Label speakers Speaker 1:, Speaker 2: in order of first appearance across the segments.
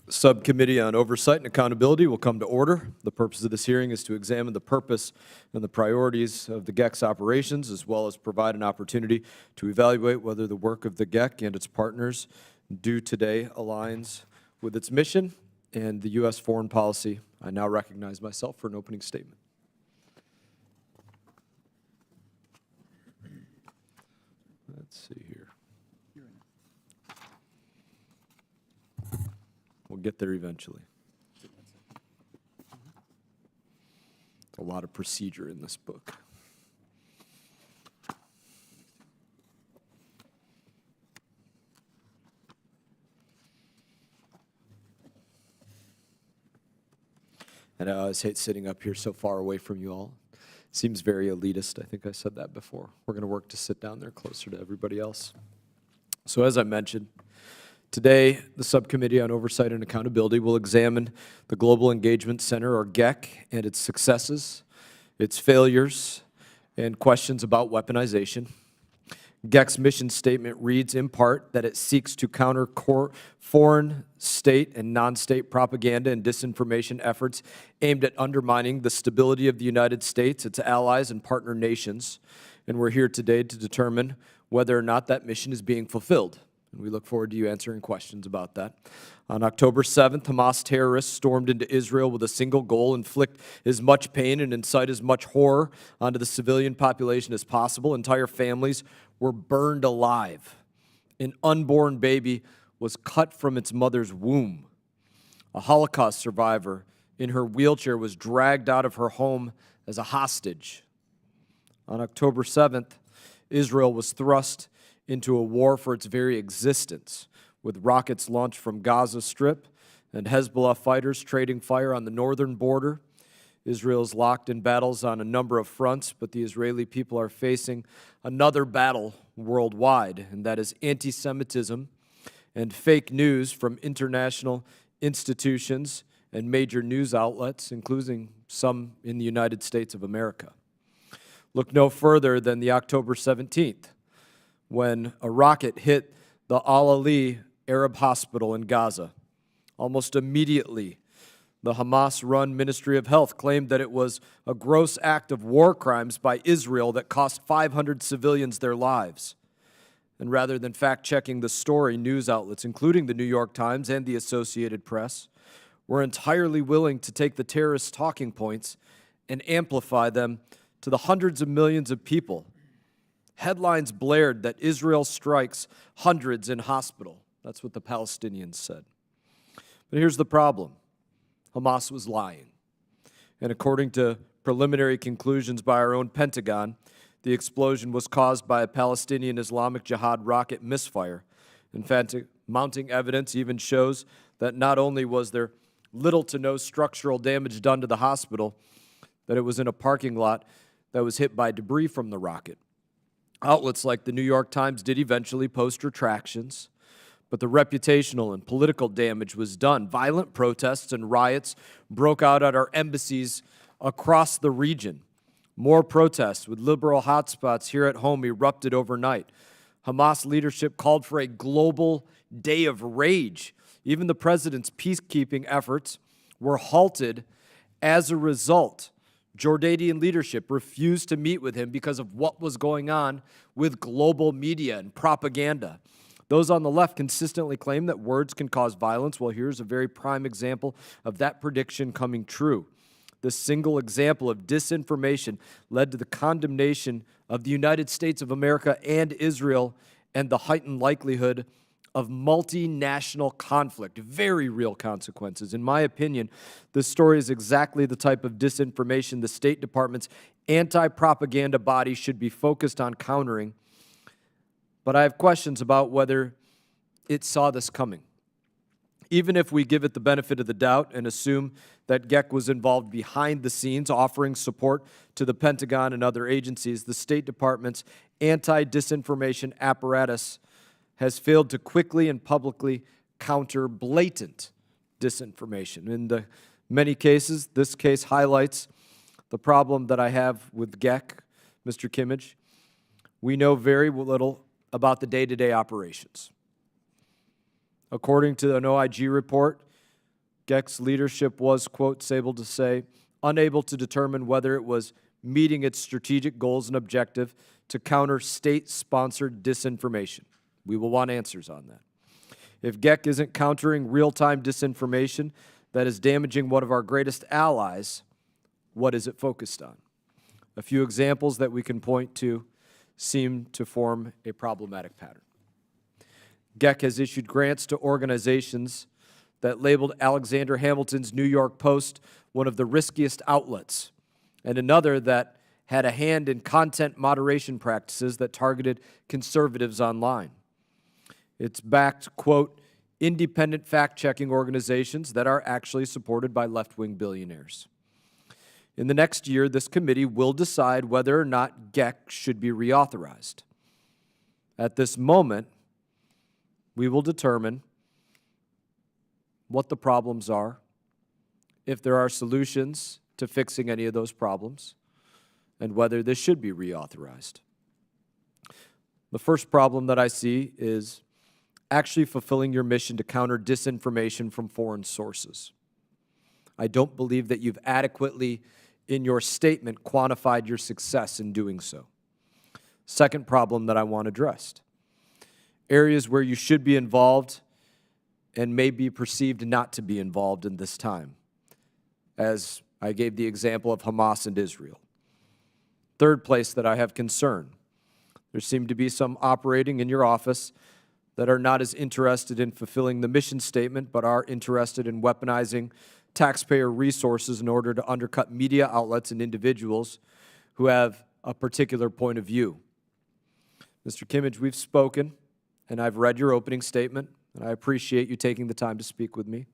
Speaker 1: Subcommittee on Oversight and Accountability will come to order. The purpose of this hearing is to examine the purpose and the priorities of the GEC's operations, as well as provide an opportunity to evaluate whether the work of the GEC and its partners do today aligns with its mission and the U.S. foreign policy. I now recognize myself for an opening statement. Let's see here. We'll get there eventually. A lot of procedure in this book. And I always hate sitting up here so far away from you all. Seems very elitist. I think I said that before. We're going to work to sit down there closer to everybody else. So as I mentioned, today, the Subcommittee on Oversight and Accountability will examine the Global Engagement Center, or GEC, and its successes, its failures, and questions about weaponization. GEC's mission statement reads, in part, that it seeks to counter foreign, state, and non-state propaganda and disinformation efforts aimed at undermining the stability of the United States, its allies, and partner nations. And we're here today to determine whether or not that mission is being fulfilled. And we look forward to you answering questions about that. On October 7th, Hamas terrorists stormed into Israel with a single goal: inflict as much pain and incite as much horror onto the civilian population as possible. Entire families were burned alive. An unborn baby was cut from its mother's womb. A Holocaust survivor in her wheelchair was dragged out of her home as a hostage. On October 7th, Israel was thrust into a war for its very existence, with rockets launched from Gaza Strip and Hezbollah fighters trading fire on the northern border. Israel is locked in battles on a number of fronts, but the Israeli people are facing another battle worldwide, and that is anti-Semitism and fake news from international institutions and major news outlets, including some in the United States of America. Look no further than the October 17th, when a rocket hit the Al-Ali Arab hospital in Gaza. Almost immediately, the Hamas-run Ministry of Health claimed that it was a gross act of war crimes by Israel that cost 500 civilians their lives. And rather than fact-checking the story, news outlets, including the New York Times and the Associated Press, were entirely willing to take the terrorists' talking points and amplify them to the hundreds of millions of people. Headlines blared that Israel strikes hundreds in hospital. That's what the Palestinians said. But here's the problem. Hamas was lying. And according to preliminary conclusions by our own Pentagon, the explosion was caused by a Palestinian Islamic Jihad rocket misfire. In fact, mounting evidence even shows that not only was there little to no structural damage done to the hospital, that it was in a parking lot that was hit by debris from the rocket. Outlets like the New York Times did eventually post retractions, but the reputational and political damage was done. Violent protests and riots broke out at our embassies across the region. More protests with liberal hotspots here at home erupted overnight. Hamas leadership called for a global day of rage. Even the president's peacekeeping efforts were halted as a result. Jordanian leadership refused to meet with him because of what was going on with global media and propaganda. Those on the left consistently claim that words can cause violence. Well, here's a very prime example of that prediction coming true. This single example of disinformation led to the condemnation of the United States of America and Israel and the heightened likelihood of multinational conflict, very real consequences. In my opinion, this story is exactly the type of disinformation the State Department's anti-propaganda body should be focused on countering. But I have questions about whether it saw this coming. Even if we give it the benefit of the doubt and assume that GEC was involved behind the scenes, offering support to the Pentagon and other agencies, the State Department's anti-disinformation apparatus has failed to quickly and publicly counter blatant disinformation. In many cases, this case highlights the problem that I have with GEC, Mr. Kimmage. We know very little about the day-to-day operations. According to an OIG report, GEC's leadership was, quote, able to say, unable to determine whether it was meeting its strategic goals and objective to counter state-sponsored disinformation. We will want answers on that. If GEC isn't countering real-time disinformation that is damaging one of our greatest allies, what is it focused on? A few examples that we can point to seem to form a problematic pattern. GEC has issued grants to organizations that labeled Alexander Hamilton's New York Post one of the riskiest outlets, and another that had a hand in content moderation practices that targeted conservatives online. It's backed, quote, independent fact-checking organizations that are actually supported by left-wing billionaires. In the next year, this committee will decide whether or not GEC should be reauthorized. At this moment, we will determine what the problems are, if there are solutions to fixing any of those problems, and whether this should be reauthorized. The first problem that I see is actually fulfilling your mission to counter disinformation from foreign sources. I don't believe that you've adequately, in your statement, quantified your success in doing so. Second problem that I want addressed: areas where you should be involved and may be perceived not to be involved in this time, as I gave the example of Hamas and Israel. Third place that I have concern: there seem to be some operating in your office that are not as interested in fulfilling the mission statement, but are interested in weaponizing taxpayer resources in order to undercut media outlets and individuals who have a particular point of view. Mr. Kimmage, we've spoken, and I've read your opening statement, and I appreciate you taking the time to speak with me.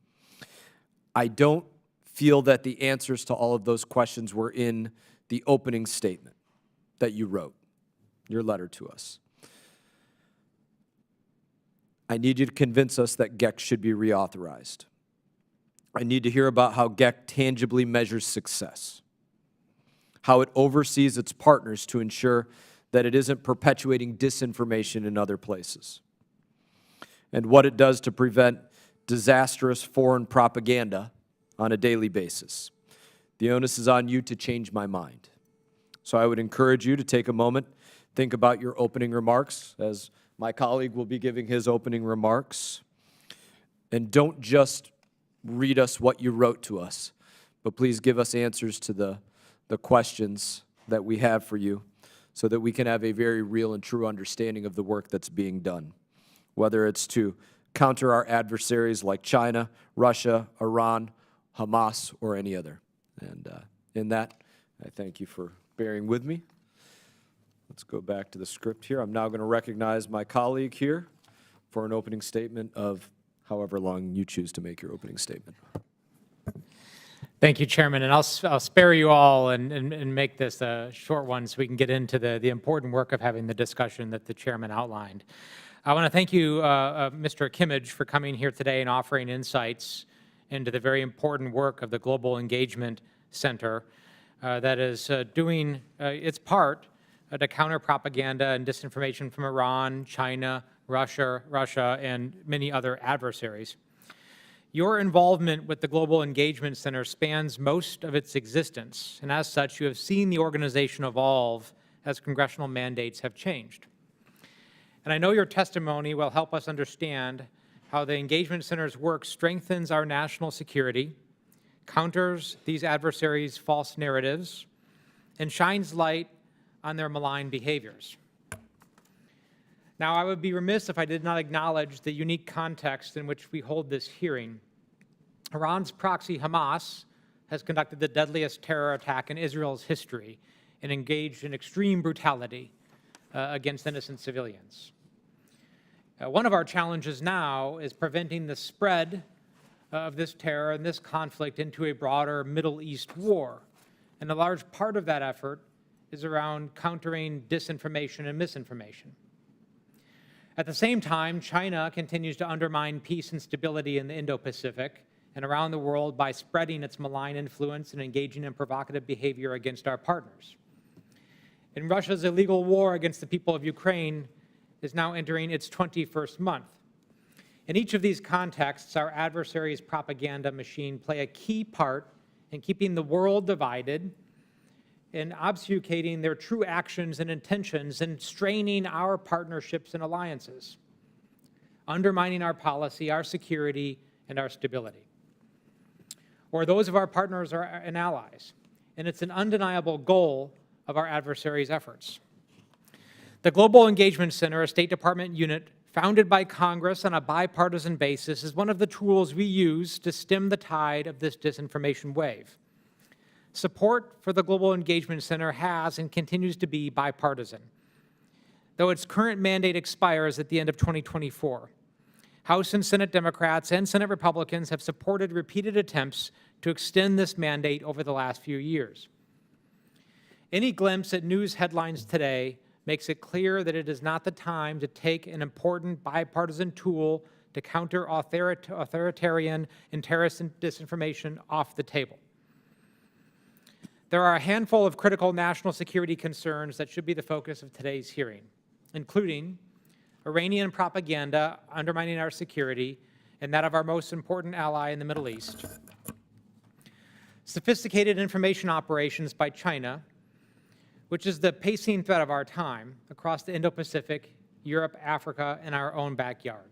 Speaker 1: I don't feel that the answers to all of those questions were in the opening statement that you wrote, your letter to us. I need you to convince us that GEC should be reauthorized. I need to hear about how GEC tangibly measures success, how it oversees its partners to ensure that it isn't perpetuating disinformation in other places, and what it does to prevent disastrous foreign propaganda on a daily basis. The onus is on you to change my mind. So I would encourage you to take a moment, think about your opening remarks, as my colleague will be giving his opening remarks, and don't just read us what you wrote to us, but please give us answers to the questions that we have for you so that we can have a very real and true understanding of the work that's being done, whether it's to counter our adversaries like China, Russia, Iran, Hamas, or any other. And in that, I thank you for bearing with me. Let's go back to the script here. I'm now going to recognize my colleague here for an opening statement of however long you choose to make your opening statement.
Speaker 2: Thank you, Chairman. And I'll spare you all and make this a short one so we can get into the important work of having the discussion that the Chairman outlined. I want to thank you, Mr. Kimmage, for coming here today and offering insights into the very important work of the Global Engagement Center that is doing its part to counter propaganda and disinformation from Iran, China, Russia, and many other adversaries. Your involvement with the Global Engagement Center spans most of its existence, and as such, you have seen the organization evolve as congressional mandates have changed. And I know your testimony will help us understand how the Engagement Center's work strengthens our national security, counters these adversaries' false narratives, and shines light on their malign behaviors. Now, I would be remiss if I did not acknowledge the unique context in which we hold this hearing. Iran's proxy, Hamas, has conducted the deadliest terror attack in Israel's history and engaged in extreme brutality against innocent civilians. One of our challenges now is preventing the spread of this terror and this conflict into a broader Middle East war. And a large part of that effort is around countering disinformation and misinformation. At the same time, China continues to undermine peace and stability in the Indo-Pacific and around the world by spreading its malign influence and engaging in provocative behavior against our partners. And Russia's illegal war against the people of Ukraine is now entering its 21st month. In each of these contexts, our adversaries' propaganda machine play a key part in keeping the world divided, in obfuscating their true actions and intentions, and straining our partnerships and alliances, undermining our policy, our security, and our stability, or those of our partners and allies. And it's an undeniable goal of our adversaries' efforts. The Global Engagement Center, a State Department unit founded by Congress on a bipartisan basis, is one of the tools we use to stem the tide of this disinformation wave. Support for the Global Engagement Center has and continues to be bipartisan, though its current mandate expires at the end of 2024. House and Senate Democrats and Senate Republicans have supported repeated attempts to extend this mandate over the last few years. Any glimpse at news headlines today makes it clear that it is not the time to take an important bipartisan tool to counter authoritarian and terrorist disinformation off the table. There are a handful of critical national security concerns that should be the focus of today's hearing, including Iranian propaganda undermining our security and that of our most important ally in the Middle East, sophisticated information operations by China, which is the pacing threat of our time across the Indo-Pacific, Europe, Africa, and our own backyard.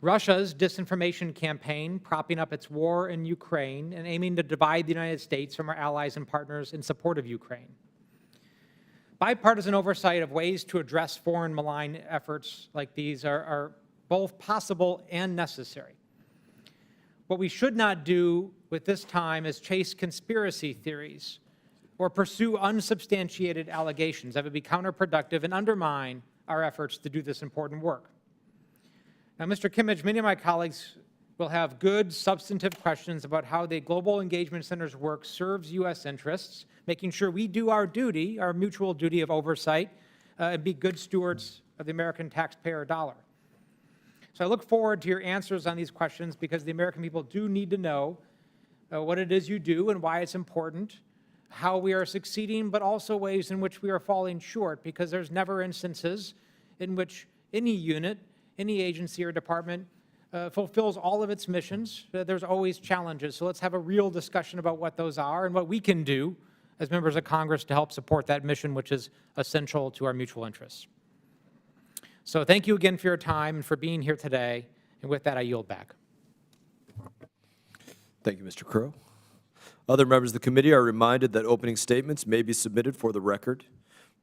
Speaker 2: Russia's disinformation campaign propping up its war in Ukraine and aiming to divide the United States from our allies and partners in support of Ukraine. Bipartisan oversight of ways to address foreign malign efforts like these are both possible and necessary. What we should not do with this time is chase conspiracy theories or pursue unsubstantiated allegations that would be counterproductive and undermine our efforts to do this important work. Now, Mr. Kimmage, many of my colleagues will have good, substantive questions about how the Global Engagement Center's work serves U.S. interests, making sure we do our duty, our mutual duty of oversight, and be good stewards of the American taxpayer dollar. So I look forward to your answers on these questions because the American people do need to know what it is you do and why it's important, how we are succeeding, but also ways in which we are falling short, because there's never instances in which any unit, any agency or department fulfills all of its missions. There's always challenges. So let's have a real discussion about what those are and what we can do as members of Congress to help support that mission, which is essential to our mutual interests. So thank you again for your time and for being here today. And with that, I yield back.
Speaker 1: Thank you, Mr. Crow. Other members of the committee are reminded that opening statements may be submitted for the record.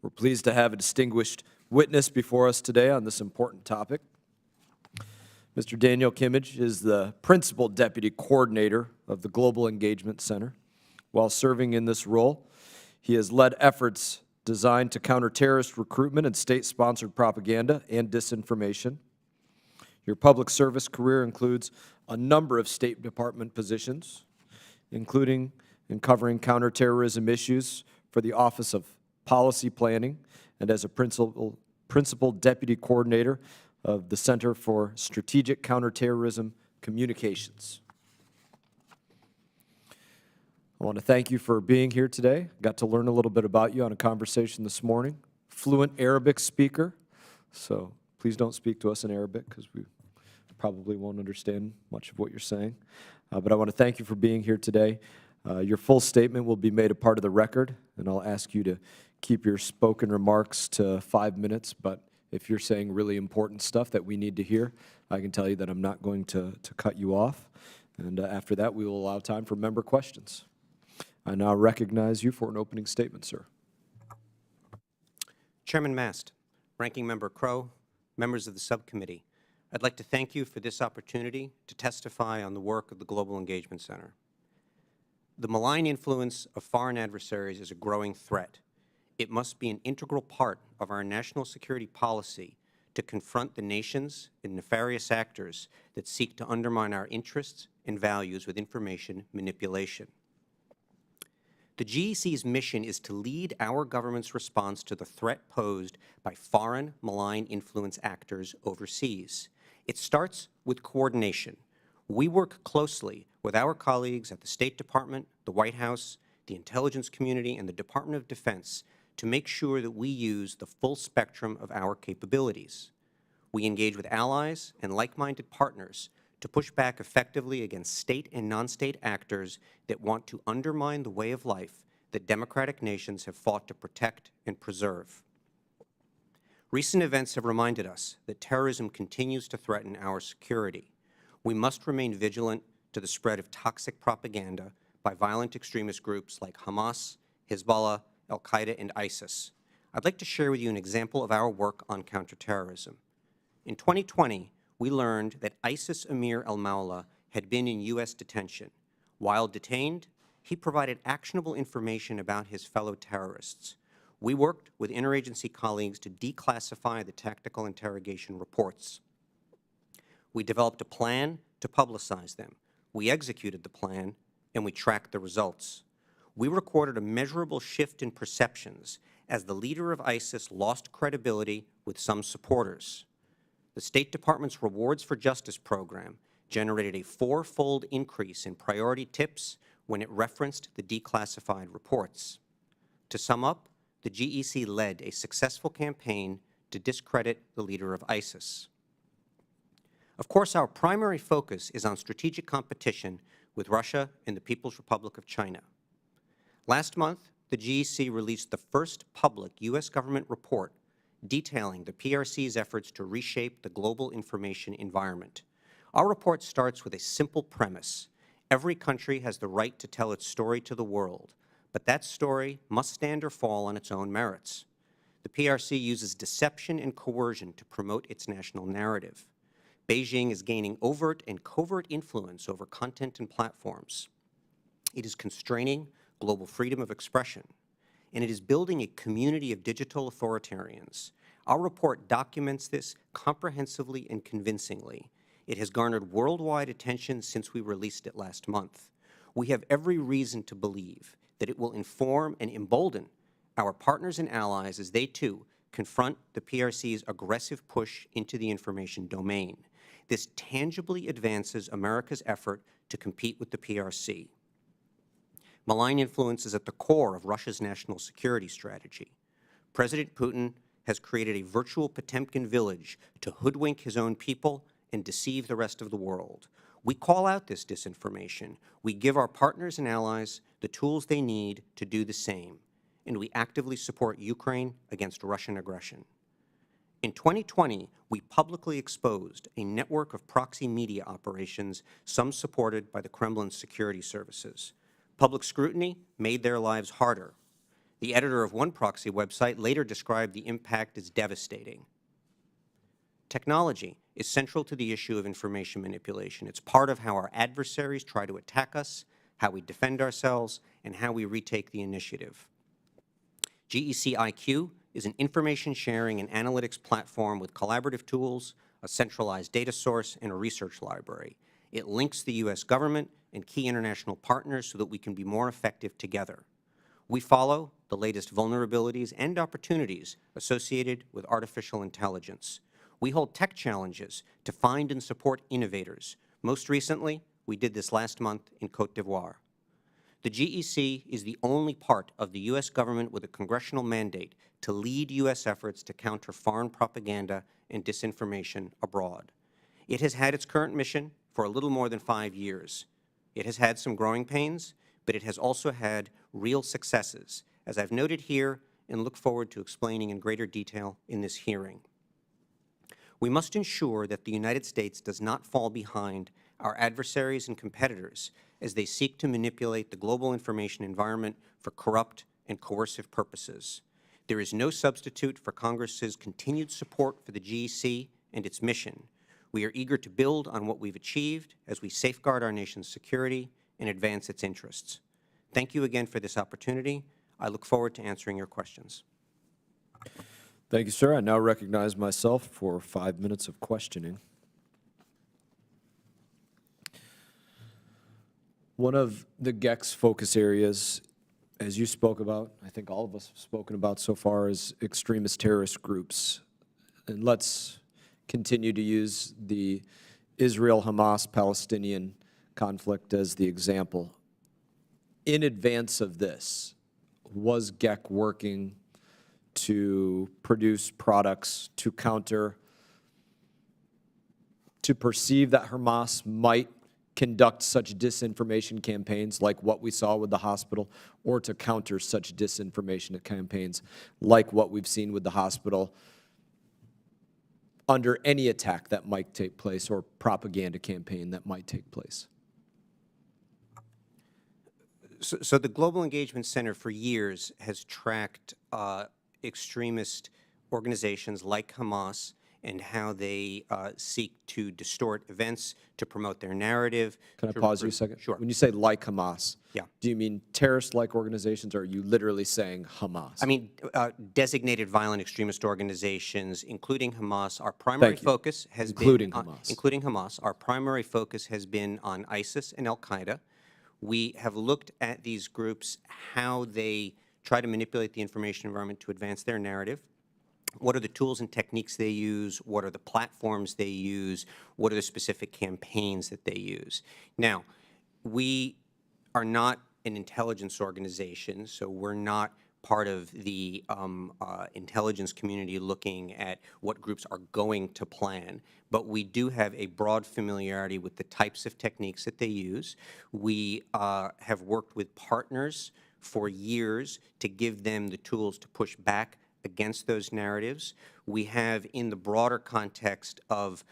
Speaker 1: We're pleased to have a distinguished witness before us today on this important topic. Mr. Daniel Kimmage is the Principal Deputy Coordinator of the Global Engagement Center. While serving in this role, he has led efforts designed to counter terrorist recruitment and state-sponsored propaganda and disinformation. Your public service career includes a number of State Department positions, including in covering counterterrorism issues for the Office of Policy Planning and as a Principal Deputy Coordinator of the Center for Strategic Counterterrorism Communications. I want to thank you for being here today. Got to learn a little bit about you on a conversation this morning. Fluent Arabic speaker, so please don't speak to us in Arabic because we probably won't understand much of what you're saying. But I want to thank you for being here today. Your full statement will be made a part of the record, and I'll ask you to keep your spoken remarks to 5 minutes, but if you're saying really important stuff that we need to hear, I can tell you that I'm not going to cut you off. And after that, we will allow time for member questions. I now recognize you for an opening statement, sir.
Speaker 3: Chairman Mast, Ranking Member Crow, members of the subcommittee, I'd like to thank you for this opportunity to testify on the work of the Global Engagement Center. The malign influence of foreign adversaries is a growing threat. It must be an integral part of our national security policy to confront the nations and nefarious actors that seek to undermine our interests and values with information manipulation. The GEC's mission is to lead our government's response to the threat posed by foreign malign influence actors overseas. It starts with coordination. We work closely with our colleagues at the State Department, the White House, the intelligence community, and the Department of Defense to make sure that we use the full spectrum of our capabilities. We engage with allies and like-minded partners to push back effectively against state and non-state actors that want to undermine the way of life that democratic nations have fought to protect and preserve. Recent events have reminded us that terrorism continues to threaten our security. We must remain vigilant to the spread of toxic propaganda by violent extremist groups like Hamas, Hezbollah, al-Qaeda, and ISIS. I'd like to share with you an example of our work on counterterrorism. In 2020, we learned that ISIS Emir al-Mawla had been in U.S. detention. While detained, he provided actionable information about his fellow terrorists. We worked with interagency colleagues to declassify the tactical interrogation reports. We developed a plan to publicize them. We executed the plan, and we tracked the results. We recorded a measurable shift in perceptions as the leader of ISIS lost credibility with some supporters. The State Department's Rewards for Justice program generated a 4-fold increase in priority tips when it referenced the declassified reports. To sum up, the GEC led a successful campaign to discredit the leader of ISIS. Of course, our primary focus is on strategic competition with Russia and the People's Republic of China. Last month, the GEC released the first public U.S. government report detailing the PRC's efforts to reshape the global information environment. Our report starts with a simple premise. Every country has the right to tell its story to the world, but that story must stand or fall on its own merits. The PRC uses deception and coercion to promote its national narrative. Beijing is gaining overt and covert influence over content and platforms. It is constraining global freedom of expression, and it is building a community of digital authoritarians. Our report documents this comprehensively and convincingly. It has garnered worldwide attention since we released it last month. We have every reason to believe that it will inform and embolden our partners and allies as they, too, confront the PRC's aggressive push into the information domain. This tangibly advances America's effort to compete with the PRC. Malign influence is at the core of Russia's national security strategy. President Putin has created a virtual Potemkin village to hoodwink his own people and deceive the rest of the world. We call out this disinformation. We give our partners and allies the tools they need to do the same, and we actively support Ukraine against Russian aggression. In 2020, we publicly exposed a network of proxy media operations, some supported by the Kremlin's security services. Public scrutiny made their lives harder. The editor of one proxy website later described the impact as devastating. Technology is central to the issue of information manipulation. It's part of how our adversaries try to attack us, how we defend ourselves, and how we retake the initiative. GEC IQ is an information sharing and analytics platform with collaborative tools, a centralized data source, and a research library. It links the U.S. government and key international partners so that we can be more effective together. We follow the latest vulnerabilities and opportunities associated with artificial intelligence. We hold tech challenges to find and support innovators. Most recently, we did this last month in Côte d'Ivoire. The GEC is the only part of the U.S. government with a congressional mandate to lead U.S. efforts to counter foreign propaganda and disinformation abroad. It has had its current mission for a little more than 5 years. It has had some growing pains, but it has also had real successes, as I've noted here and look forward to explaining in greater detail in this hearing. We must ensure that the United States does not fall behind our adversaries and competitors as they seek to manipulate the global information environment for corrupt and coercive purposes. There is no substitute for Congress's continued support for the GEC and its mission. We are eager to build on what we've achieved as we safeguard our nation's security and advance its interests. Thank you again for this opportunity. I look forward to answering your questions.
Speaker 1: Thank you, sir. I now recognize myself for 5 minutes of questioning. One of the GEC's focus areas, as you spoke about, I think all of us have spoken about so far, is extremist terrorist groups. And let's continue to use the Israel-Hamas-Palestinian conflict as the example. In advance of this, was GEC working to produce products to counter to perceive that Hamas might conduct such disinformation campaigns like what we saw with the hospital, or to counter such disinformation campaigns like what we've seen with the hospital under any attack that might take place or propaganda campaign that might take place?
Speaker 3: So the Global Engagement Center for years has tracked extremist organizations like Hamas and how they seek to distort events, to promote their narrative.
Speaker 1: Can I pause you a second?
Speaker 3: Sure.
Speaker 1: When you say like Hamas,
Speaker 3: Yeah.
Speaker 1: do you mean terrorist-like organizations, or are you literally saying Hamas?
Speaker 3: I mean, designated violent extremist organizations, including Hamas. Our primary focus has
Speaker 1: Including
Speaker 3: been
Speaker 1: Hamas.
Speaker 3: including Hamas. Our primary focus has been on ISIS and Al Qaeda. We have looked at these groups, how they try to manipulate the information environment to advance their narrative. What are the tools and techniques they use? What are the platforms they use? What are the specific campaigns that they use? Now, we are not an intelligence organization, so we're not part of the intelligence community looking at what groups are going to plan, but we do have a broad familiarity with the types of techniques that they use. We have worked with partners for years to give them the tools to push back against those narratives. We have, in the broader context of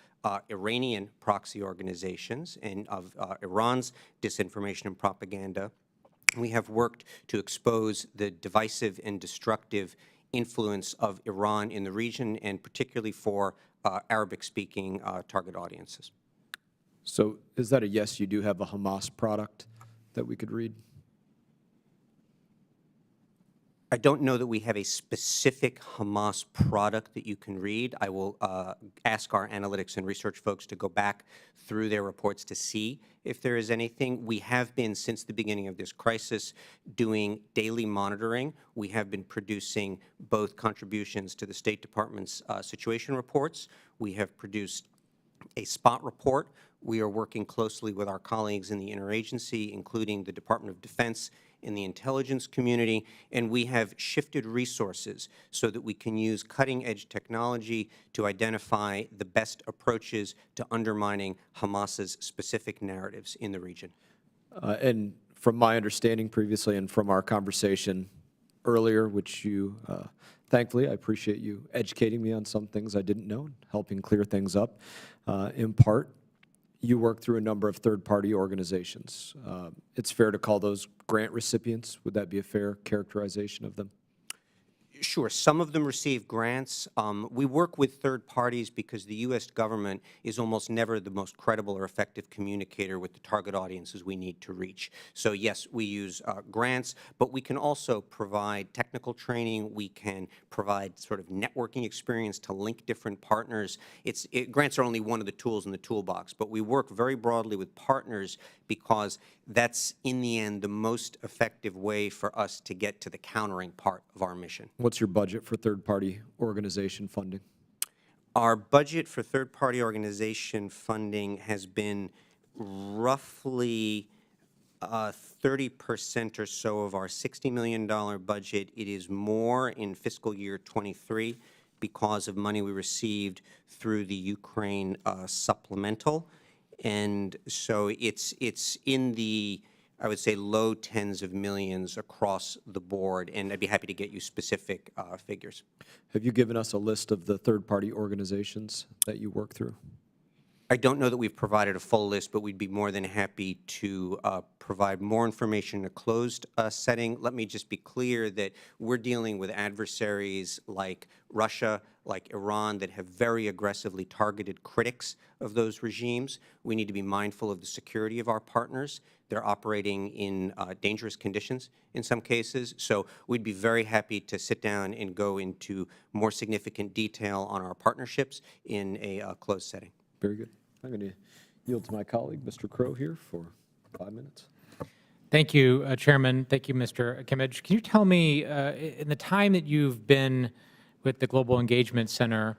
Speaker 3: Iranian proxy organizations and of Iran's disinformation and propaganda, we have worked to expose the divisive and destructive influence of Iran in the region, and particularly for Arabic-speaking target audiences.
Speaker 1: So is that a yes, you do have a Hamas product that we could read?
Speaker 3: I don't know that we have a specific Hamas product that you can read. I will ask our analytics and research folks to go back through their reports to see if there is anything. We have been, since the beginning of this crisis, doing daily monitoring. We have been producing both contributions to the State Department's situation reports. We have produced a spot report. We are working closely with our colleagues in the interagency, including the Department of Defense, in the intelligence community, and we have shifted resources so that we can use cutting-edge technology to identify the best approaches to undermining Hamas's specific narratives in the region.
Speaker 1: And from my understanding previously and from our conversation earlier, which you, thankfully, I appreciate you educating me on some things I didn't know, helping clear things up in part. You work through a number of third-party organizations. It's fair to call those grant recipients. Would that be a fair characterization of them?
Speaker 3: Sure. Some of them receive grants. We work with third parties because the U.S. government is almost never the most credible or effective communicator with the target audiences we need to reach. So, yes, we use grants, but we can also provide technical training. We can provide sort of networking experience to link different partners. Grants are only one of the tools in the toolbox, but we work very broadly with partners because that's, in the end, the most effective way for us to get to the countering part of our mission.
Speaker 1: What's your budget for third-party organization funding?
Speaker 3: Our budget for third-party organization funding has been roughly 30% or so of our $60 million budget. It is more in fiscal year 23 because of money we received through the Ukraine supplemental. And so it's in the, I would say, low tens of millions across the board, and I'd be happy to get you specific figures.
Speaker 1: Have you given us a list of the third-party organizations that you work through?
Speaker 3: I don't know that we've provided a full list, but we'd be more than happy to provide more information in a closed setting. Let me just be clear that we're dealing with adversaries like Russia, like Iran, that have very aggressively targeted critics of those regimes. We need to be mindful of the security of our partners. They're operating in dangerous conditions in some cases. So we'd be very happy to sit down and go into more significant detail on our partnerships in a closed setting.
Speaker 1: Very good. I'm going to yield to my colleague, Mr. Crow, here for 5 minutes.
Speaker 2: Thank you, Chairman. Thank you, Mr. Kimmage. Can you tell me, in the time that you've been with the Global Engagement Center,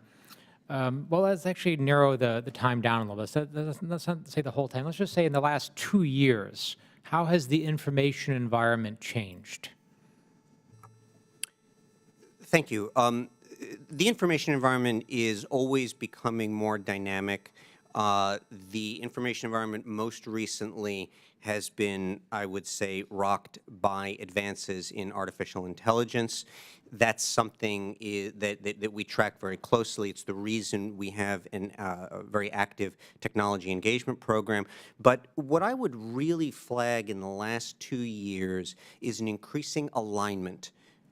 Speaker 2: well, let's actually narrow the time down a little bit. Let's not say the whole time. Let's just say in the last 2 years, how has the information environment changed?
Speaker 3: Thank you. The information environment is always becoming more dynamic. The information environment most recently has been, I would say, rocked by advances in artificial intelligence. That's something that we track very closely. It's the reason we have a very active technology engagement program. But what I would really flag in the last 2 years is an increasing alignment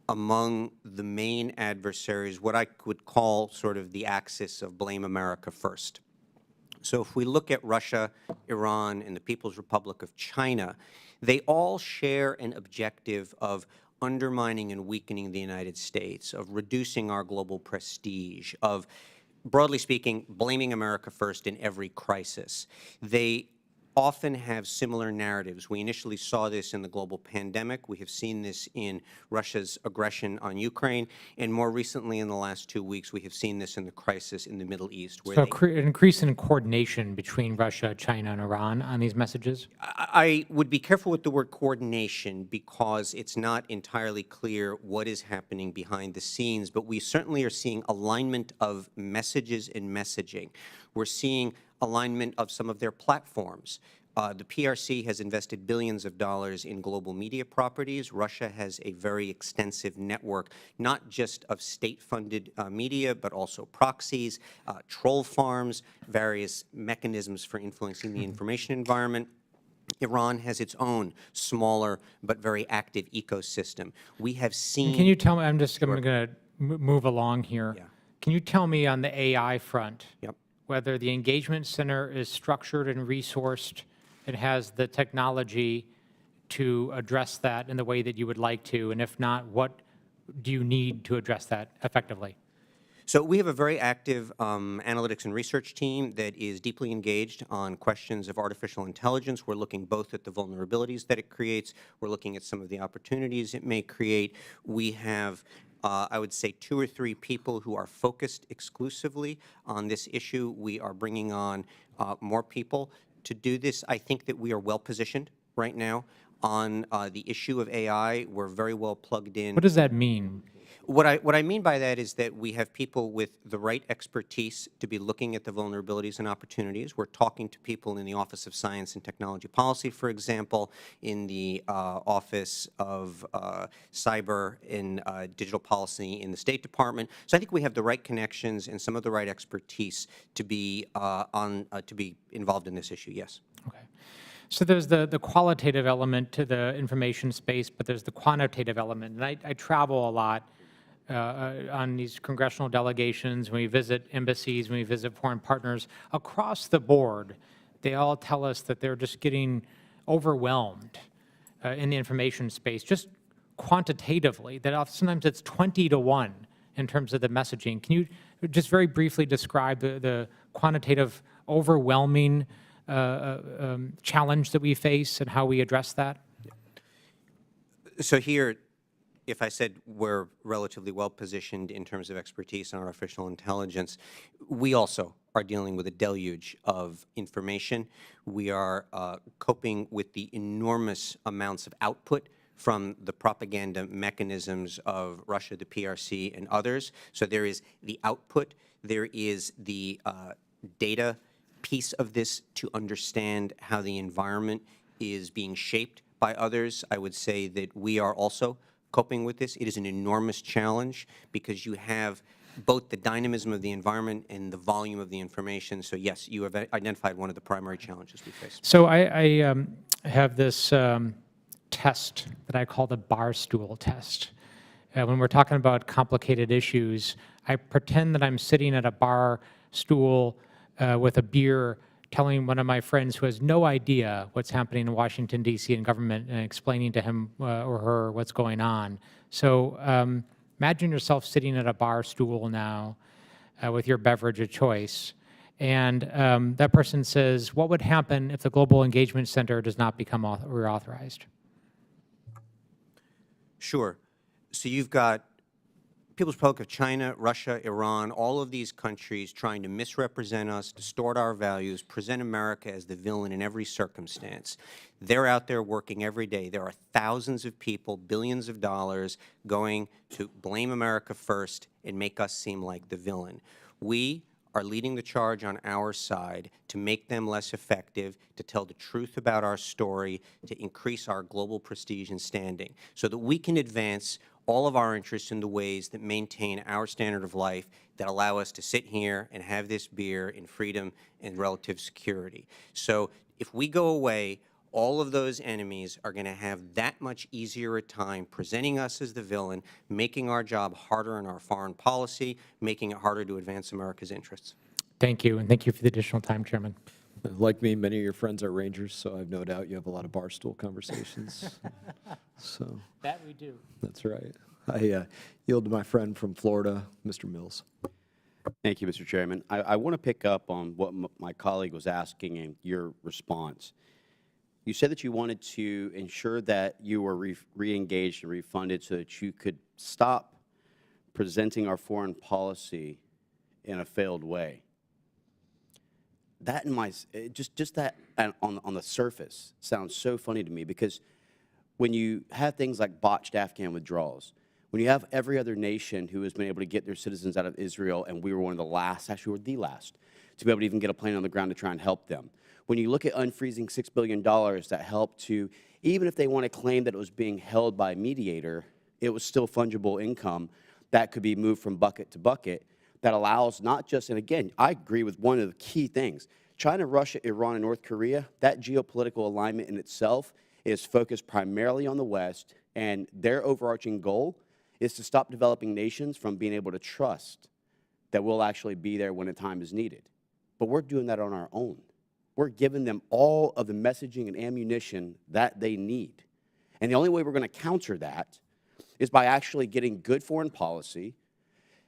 Speaker 3: among the main adversaries, what I would call sort of the axis of blame America first. So if we look at Russia, Iran, and the People's Republic of China, they all share an objective of undermining and weakening the United States, of reducing our global prestige, of, broadly speaking, blaming America first in every crisis. They often have similar narratives. We initially saw this in the global pandemic. We have seen this in Russia's aggression on Ukraine. And more recently, in the last 2 weeks, we have seen this in the crisis in the Middle East. Where
Speaker 2: So an increase in coordination between Russia, China, and Iran on these messages?
Speaker 3: I would be careful with the word coordination because it's not entirely clear what is happening behind the scenes, but we certainly are seeing alignment of messages and messaging. We're seeing alignment of some of their platforms. The PRC has invested billions of dollars in global media properties. Russia has a very extensive network, not just of state-funded media, but also proxies, troll farms, various mechanisms for influencing the information environment. Iran has its own smaller but very active ecosystem. We have seen—
Speaker 2: Can you tell me, I'm going to move along here.
Speaker 3: Yeah.
Speaker 2: Can you tell me on the AI front,
Speaker 3: Yep.
Speaker 2: whether the engagement center is structured and resourced and has the technology to address that in the way that you would like to? And if not, what do you need to address that effectively?
Speaker 3: So we have a very active analytics and research team that is deeply engaged on questions of artificial intelligence. We're looking both at the vulnerabilities that it creates. We're looking at some of the opportunities it may create. We have I would say 2 or 3 people who are focused exclusively on this issue. We are bringing on more people to do this. I think that we are well positioned right now on the issue of AI. We're very well plugged in.
Speaker 2: What does that mean?
Speaker 3: What I mean by that is that we have people with the right expertise to be looking at the vulnerabilities and opportunities. We're talking to people in the Office of Science and Technology Policy, for example, in the Office of Cyber and Digital Policy in the State Department. So I think we have the right connections and some of the right expertise to be to be involved in this issue. Yes.
Speaker 2: Okay. So there's the qualitative element to the information space, but there's the quantitative element. And I travel a lot on these congressional delegations, when we visit embassies, when we visit foreign partners. Across the board, they all tell us that they're just getting overwhelmed in the information space, just quantitatively, that sometimes it's 20 to 1 in terms of the messaging. Can you just very briefly describe the quantitative overwhelming challenge that we face and how we address that?
Speaker 3: So here, if I said we're relatively well positioned in terms of expertise in artificial intelligence, we also are dealing with a deluge of information. We are coping with the enormous amounts of output from the propaganda mechanisms of Russia, the PRC, and others. So there is the output, there is the data piece of this to understand how the environment is being shaped by others. I would say that we are also coping with this. It is an enormous challenge because you have both the dynamism of the environment and the volume of the information. So yes, you have identified one of the primary challenges we face.
Speaker 2: So I have this test that I call the bar stool test. When we're talking about complicated issues, I pretend that I'm sitting at a bar stool with a beer, telling one of my friends who has no idea what's happening in Washington, D.C. and government, and explaining to him or her what's going on. So imagine yourself sitting at a bar stool now with your beverage of choice, and that person says, what would happen if the Global Engagement Center does not become reauthorized?
Speaker 3: Sure. So you've got People's Republic of China, Russia, Iran, all of these countries trying to misrepresent us, distort our values, present America as the villain in every circumstance. They're out there working every day. There are thousands of people, billions of dollars going to blame America first and make us seem like the villain. We are leading the charge on our side to make them less effective, to tell the truth about our story, to increase our global prestige and standing, so that we can advance all of our interests in the ways that maintain our standard of life, that allow us to sit here and have this beer in freedom and relative security. So if we go away, all of those enemies are going to have that much easier a time presenting us as the villain, making our job harder in our foreign policy, making it harder to advance America's interests.
Speaker 2: Thank you, and thank you for the additional time, Chairman.
Speaker 1: Like me, many of your friends are Rangers, so I have no doubt you have a lot of barstool conversations. So
Speaker 2: That we do.
Speaker 1: that's right. I yield to my friend from Florida, Mr. Mills.
Speaker 4: Thank you, Mr. Chairman. I want to pick up on what my colleague was asking in your response. You said that you wanted to ensure that you were re-engaged and refunded so that you could stop presenting our foreign policy in a failed way. That in my, just that on the surface sounds so funny to me, because when you have things like botched Afghan withdrawals, when you have every other nation who has been able to get their citizens out of Israel, and we were one of the last, actually we were the last, to be able to even get a plane on the ground to try and help them. When you look at unfreezing $6 billion that helped to, even if they want to claim that it was being held by a mediator, it was still fungible income that could be moved from bucket to bucket, that allows not just, and again, I agree with one of the key things, China, Russia, Iran, and North Korea, that geopolitical alignment in itself is focused primarily on the West, and their overarching goal is to stop developing nations from being able to trust that we'll actually be there when the time is needed. But we're doing that on our own. We're giving them all of the messaging and ammunition that they need. And the only way we're going to counter that is by actually getting good foreign policy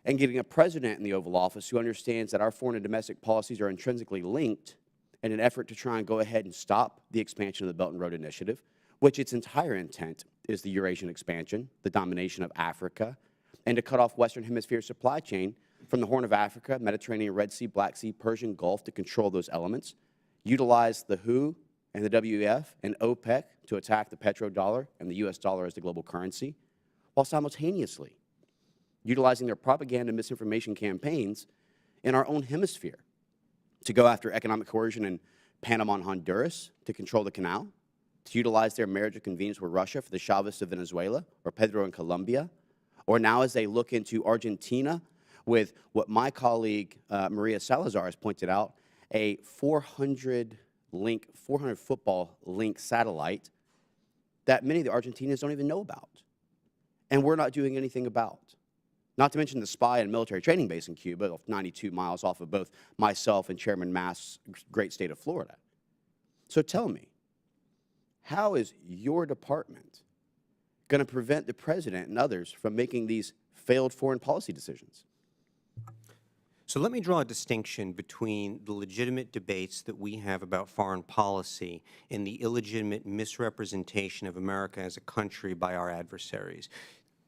Speaker 4: and getting a president in the Oval Office who understands that our foreign and domestic policies are intrinsically linked in an effort to try and go ahead and stop the expansion of the Belt and Road Initiative, which its entire intent is the Eurasian expansion, the domination of Africa, and to cut off Western Hemisphere supply chain from the Horn of Africa, Mediterranean, Red Sea, Black Sea, Persian Gulf to control those elements, utilize the WHO and the WEF and OPEC to attack the petrodollar and the U.S. dollar as the global currency, while simultaneously utilizing their propaganda and misinformation campaigns in our own hemisphere to go after economic coercion in Panama and Honduras to control the canal, to utilize their marriage of convenience with Russia for the Chavists of Venezuela or Pedro in Colombia, or now as they look into Argentina with what my colleague Maria Salazar has pointed out, a 400 football link satellite that many of the Argentinians don't even know about, and we're not doing anything about. Not to mention the spy and military training base in Cuba, 92 miles off of both myself and Chairman Mast's great state of Florida. So tell me, how is your department going to prevent the president and others from making these failed foreign policy decisions?
Speaker 3: So let me draw a distinction between the legitimate debates that we have about foreign policy and the illegitimate misrepresentation of America as a country by our adversaries.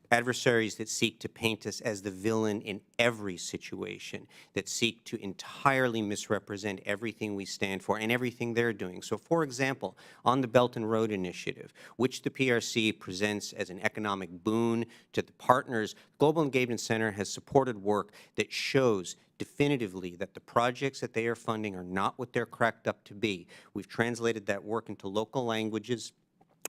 Speaker 3: Adversaries that seek to paint us as the villain in every situation, that seek to entirely misrepresent everything we stand for and everything they're doing. So, for example, on the Belt and Road Initiative, which the PRC presents as an economic boon to the partners, Global Engagement Center has supported work that shows definitively that the projects that they are funding are not what they're cracked up to be. We've translated that work into local languages.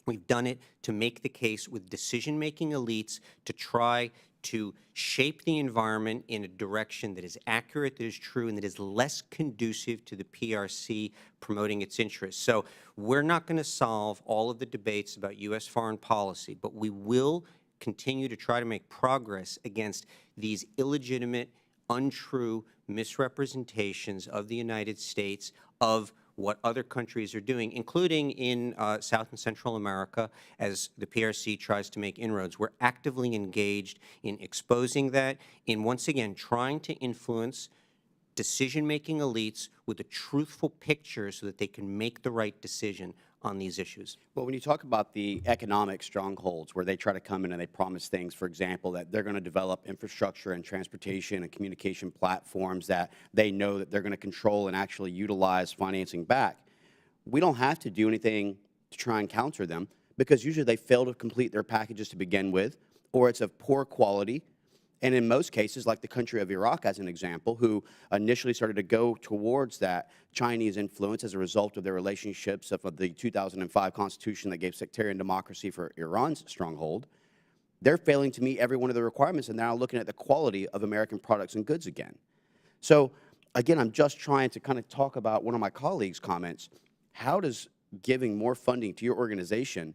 Speaker 3: We've done it to make the case with decision-making elites to try to shape the environment in a direction that is accurate, that is true, and that is less conducive to the PRC promoting its interests. So we're not going to solve all of the debates about U.S. foreign policy, but we will continue to try to make progress against these illegitimate, untrue misrepresentations of the United States of what other countries are doing, including in South and Central America, as the PRC tries to make inroads. We're actively engaged in exposing that, in once again trying to influence decision-making elites with a truthful picture so that they can make the right decision on these issues.
Speaker 4: Well, when you talk about the economic strongholds where they try to come in and they promise things, for example, that they're going to develop infrastructure and transportation and communication platforms that they know that they're going to control and actually utilize financing back, we don't have to do anything to try and counter them, because usually they fail to complete their packages to begin with, or it's of poor quality, And in most cases, like the country of Iraq as an example, who initially started to go towards that Chinese influence as a result of their relationships of the 2005 constitution that gave sectarian democracy for Iran's stronghold, they're failing to meet every one of the requirements and now looking at the quality of American products and goods again. So again, I'm just trying to kind of talk about one of my colleagues' comments. How does giving more funding to your organization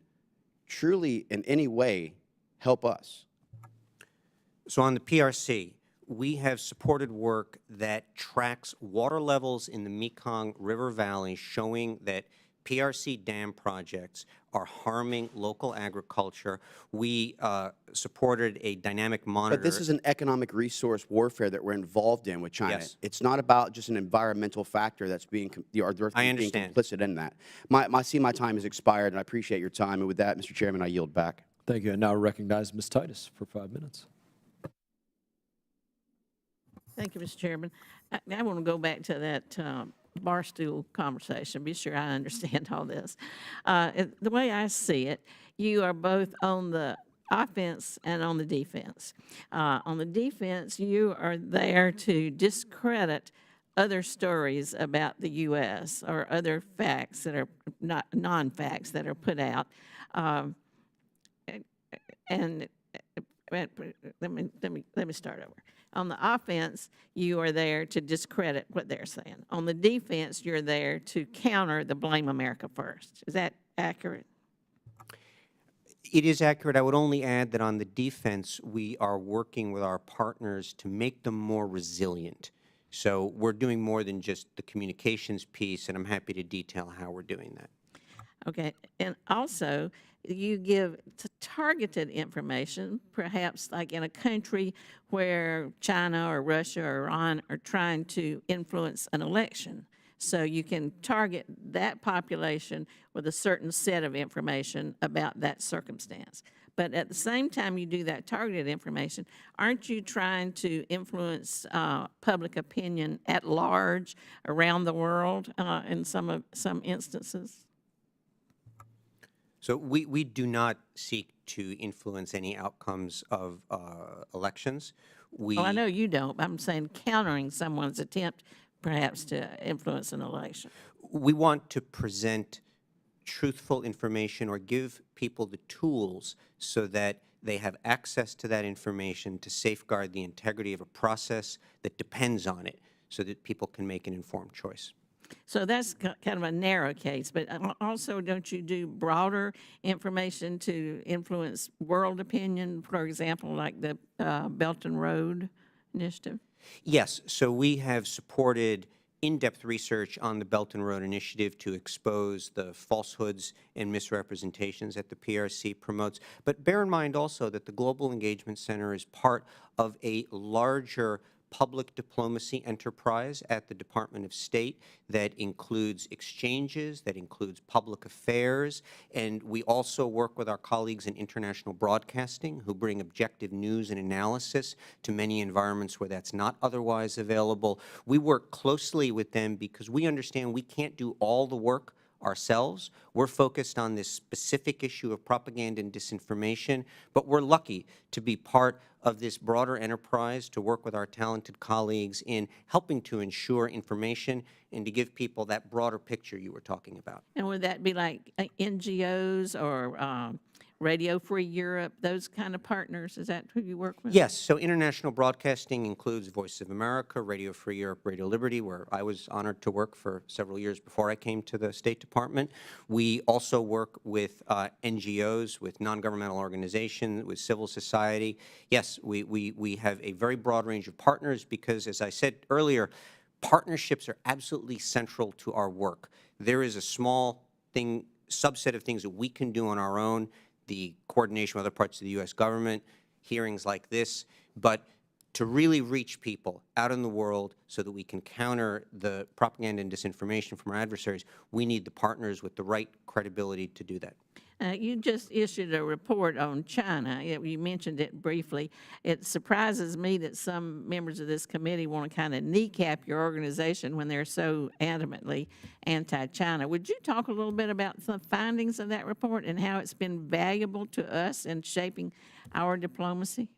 Speaker 4: truly in any way help us?
Speaker 3: So on the PRC, we have supported work that tracks water levels in the Mekong River Valley, showing that PRC dam projects are harming local agriculture. We supported a dynamic monitor.
Speaker 4: But this is an economic resource warfare that we're involved in with China.
Speaker 3: Yes.
Speaker 4: It's not about just an environmental factor that's being,
Speaker 3: I understand.
Speaker 4: being complicit in that. My time has expired, and I appreciate your time. And with that, Mr. Chairman, I yield back.
Speaker 1: Thank you. And now recognize Ms. Titus for 5 minutes.
Speaker 5: Thank you, Mr. Chairman. I want to go back to that barstool conversation, be sure I understand all this. The way I see it, you are both on the offense and on the defense. On the defense, you are there to discredit other stories about the U.S. or other facts that are not non-facts that are put out. And let me start over. On the offense, you are there to discredit what they're saying. On the defense, you're there to counter the blame America first. Is that accurate?
Speaker 3: It is accurate. I would only add that on the defense, we are working with our partners to make them more resilient. So we're doing more than just the communications piece, and I'm happy to detail how we're doing that.
Speaker 5: Okay, and also you give targeted information, perhaps like in a country where China or Russia or Iran are trying to influence an election. So you can target that population with a certain set of information about that circumstance. But at the same time you do that targeted information, aren't you trying to influence public opinion at large around the world in some instances?
Speaker 3: So we do not seek to influence any outcomes of elections.
Speaker 5: Well, I know you don't, but I'm saying countering someone's attempt perhaps to influence an election.
Speaker 3: We want to present truthful information or give people the tools so that they have access to that information to safeguard the integrity of a process that depends on it so that people can make an informed choice.
Speaker 5: So that's kind of a narrow case, but also don't you do broader information to influence world opinion, for example, like the Belt and Road Initiative?
Speaker 3: Yes, so we have supported in-depth research on the Belt and Road Initiative to expose the falsehoods and misrepresentations that the PRC promotes. But bear in mind also that the Global Engagement Center is part of a larger public diplomacy enterprise at the Department of State that includes exchanges, that includes public affairs, and we also work with our colleagues in international broadcasting who bring objective news and analysis to many environments where that's not otherwise available. We work closely with them because we understand we can't do all the work ourselves. We're focused on this specific issue of propaganda and disinformation, but we're lucky to be part of this broader enterprise, to work with our talented colleagues in helping to ensure information and to give people that broader picture you were talking about.
Speaker 5: And would that be like NGOs or Radio Free Europe, those kind of partners? Is that who you work with?
Speaker 3: Yes, so international broadcasting includes Voice of America, Radio Free Europe, Radio Liberty, where I was honored to work for several years before I came to the State Department. We also work with NGOs, with non-governmental organizations, with civil society. Yes, we have a very broad range of partners because, as I said earlier, partnerships are absolutely central to our work. There is a small subset of things that we can do on our own, the coordination with other parts of the U.S. government, hearings like this, but to really reach people out in the world so that we can counter the propaganda and disinformation from our adversaries, we need the partners with the right credibility to do that.
Speaker 5: You just issued a report on China. You mentioned it briefly. It surprises me that some members of this committee want to kind of kneecap your organization when they're so adamantly anti-China. Would you talk a little bit about some findings of that report and how it's been valuable to us in shaping our diplomacy?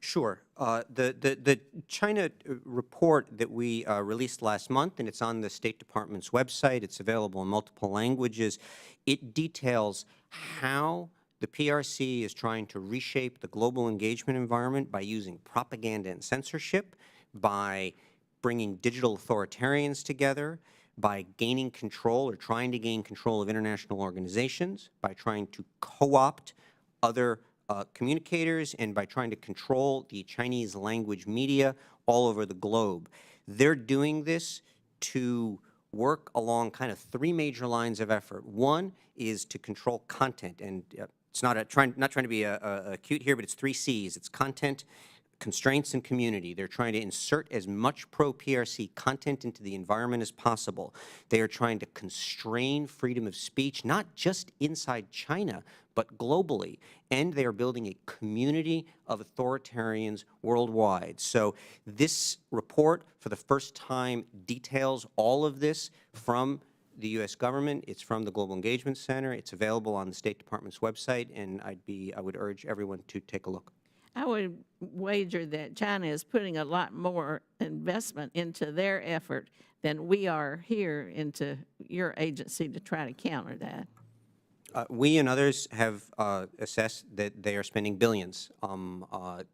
Speaker 3: Sure. The China report that we released last month, and it's on the State Department's website, it's available in multiple languages, it details how the PRC is trying to reshape the global engagement environment by using propaganda and censorship, by bringing digital authoritarians together, by gaining control or trying to gain control of international organizations, by trying to co-opt other communicators, and by trying to control the Chinese language media all over the globe. They're doing this to work along kind of three major lines of effort. One is to control content, and it's not trying to be cute here, but it's 3 C's. It's content, constraints, and community. They're trying to insert as much pro-PRC content into the environment as possible. They are trying to constrain freedom of speech, not just inside China, but globally. And they are building a community of authoritarians worldwide. So this report, for the first time, details all of this from the U.S. government. It's from the Global Engagement Center. It's available on the State Department's website, and I would urge everyone to take a look.
Speaker 5: I would wager that China is putting a lot more investment into their effort than we are here into your agency to try to counter that.
Speaker 3: We and others have assessed that they are spending billions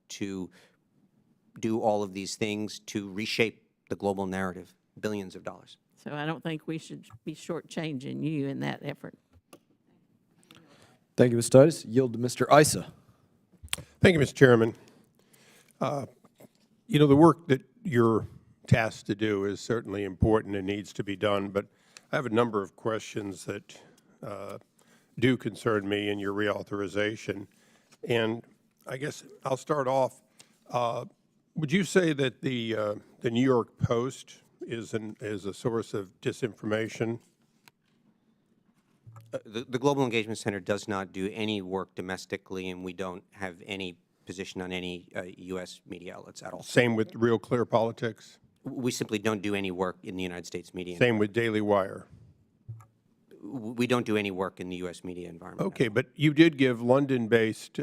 Speaker 3: to do all of these things to reshape the global narrative, billions of dollars.
Speaker 5: So I don't think we should be shortchanging you in that effort.
Speaker 1: Thank you, Ms. Titus. Yield to Mr. Issa.
Speaker 6: Thank you, Mr. Chairman. You know, the work that you're tasked to do is certainly important and needs to be done, but I have a number of questions that do concern me in your reauthorization. And I guess I'll start off. Would you say that the New York Post is a source of disinformation?
Speaker 3: The Global Engagement Center does not do any work domestically, and we don't have any position on any U.S. media outlets at all.
Speaker 6: Same with Real Clear Politics?
Speaker 3: We simply don't do any work in the United States media.
Speaker 6: Same with Daily Wire?
Speaker 3: We don't do any work in the U.S. media environment.
Speaker 6: Okay, but you did give London-based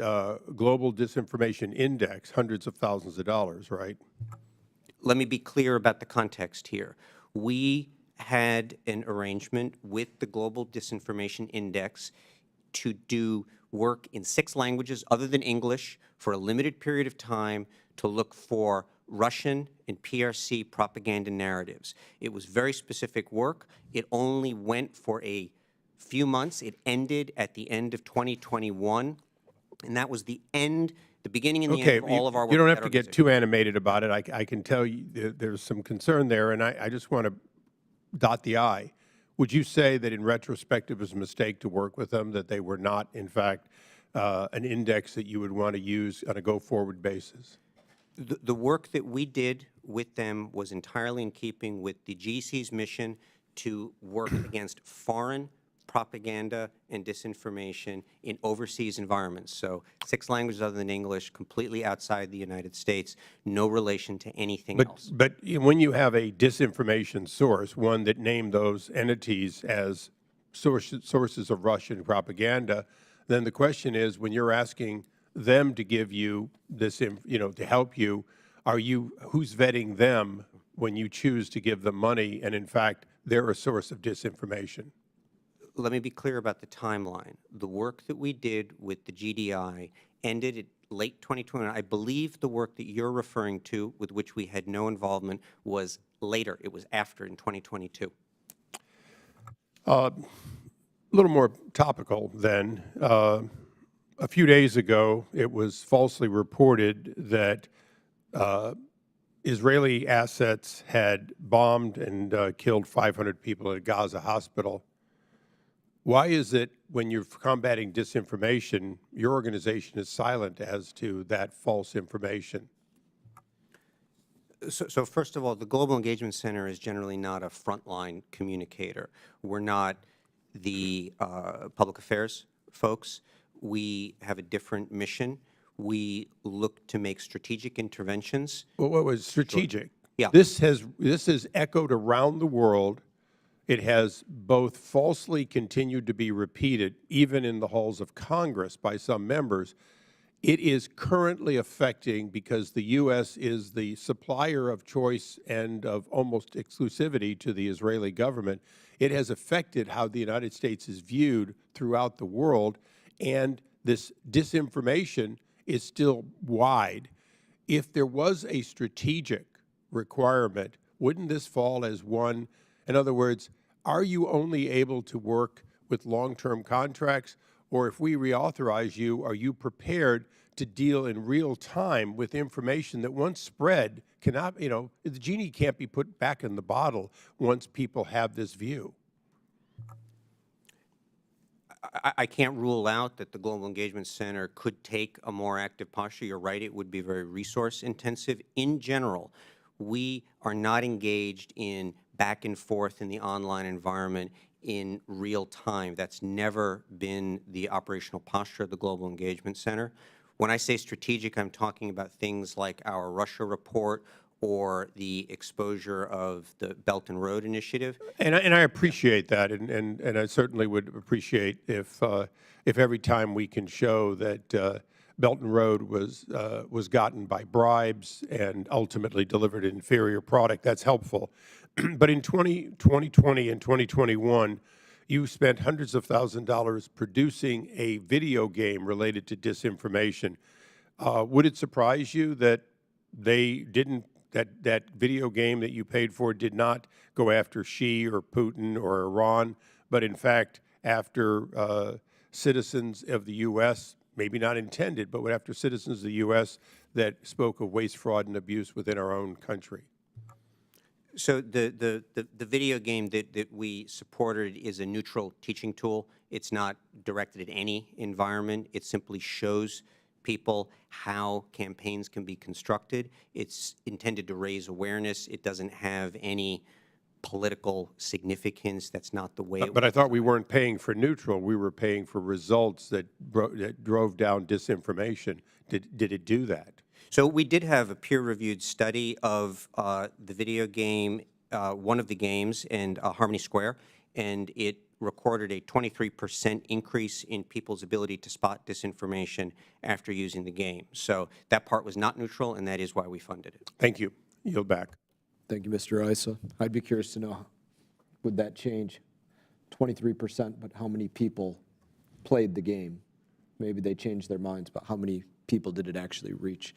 Speaker 6: Global Disinformation Index hundreds of thousands of dollars, right?
Speaker 3: Let me be clear about the context here. We had an arrangement with the Global Disinformation Index to do work in 6 languages other than English for a limited period of time to look for Russian and PRC propaganda narratives. It was very specific work. It only went for a few months. It ended at the end of 2021, and that was the end, the beginning and the end of all of our work.
Speaker 6: You don't have to get too animated about it. I can tell you there's some concern there, and I just want to dot the I. Would you say that in retrospect it was a mistake to work with them, that they were not, in fact, an index that you would want to use on a go-forward basis?
Speaker 3: The work that we did with them was entirely in keeping with the GC's mission to work against foreign propaganda and disinformation in overseas environments. So 6 languages other than English, completely outside the United States, no relation to anything else.
Speaker 6: But when you have a disinformation source, one that named those entities as sources of Russian propaganda, then the question is, when you're asking them to give you this, to help you, who's vetting them when you choose to give them money and, in fact, they're a source of disinformation?
Speaker 3: Let me be clear about the timeline. The work that we did with the GDI ended at late 2020. I believe the work that you're referring to, with which we had no involvement, was later. It was after, in 2022.
Speaker 6: A little more topical then. A few days ago, it was falsely reported that Israeli assets had bombed and killed 500 people at a Gaza hospital. Why is it when you're combating disinformation, your organization is silent as to that false information?
Speaker 3: So first of all, the Global Engagement Center is generally not a frontline communicator. We're not the public affairs folks. We have a different mission. We look to make strategic interventions.
Speaker 6: Well, what was strategic?
Speaker 3: Yeah.
Speaker 6: This has echoed around the world. It has both falsely continued to be repeated, even in the halls of Congress by some members. it is currently affecting, because the U.S. is the supplier of choice and of almost exclusivity to the Israeli government, it has affected how the United States is viewed throughout the world, and this disinformation is still wide. If there was a strategic requirement, wouldn't this fall as one? In other words, are you only able to work with long-term contracts, or if we reauthorize you, are you prepared to deal in real time with information that once spread cannot, the genie can't be put back in the bottle once people have this view?
Speaker 3: I can't rule out that the Global Engagement Center could take a more active posture. You're right, it would be very resource intensive. In general, we are not engaged in back and forth in the online environment in real time. That's never been the operational posture of the Global Engagement Center. When I say strategic, I'm talking about things like our Russia report or the exposure of the Belt and Road Initiative.
Speaker 6: And I appreciate that, and I certainly would appreciate if every time we can show that Belt and Road was gotten by bribes and ultimately delivered an inferior product, that's helpful. But in 2020 and 2021, you spent hundreds of thousands of dollars producing a video game related to disinformation. Would it surprise you that they didn't? That video game that you paid for did not go after Xi or Putin or Iran, but in fact after citizens of the U.S., maybe not intended, but after citizens of the U.S. that spoke of waste, fraud, and abuse within our own country?
Speaker 3: So the video game that we supported is a neutral teaching tool. It's not directed at any environment. It simply shows people how campaigns can be constructed. It's intended to raise awareness. It doesn't have any political significance. That's not the way it
Speaker 6: But I thought we weren't paying for neutral. We were paying for results that drove down disinformation. Did it do that?
Speaker 3: So we did have a peer-reviewed study of the video game, one of the games, and Harmony Square, and it recorded a 23% increase in people's ability to spot disinformation after using the game. So that part was not neutral, and that is why we funded it.
Speaker 6: Thank you. Yield back.
Speaker 1: Thank you, Mr. Issa. I'd be curious to know, would that change 23%, but how many people played the game? Maybe they changed their minds, but how many people did it actually reach?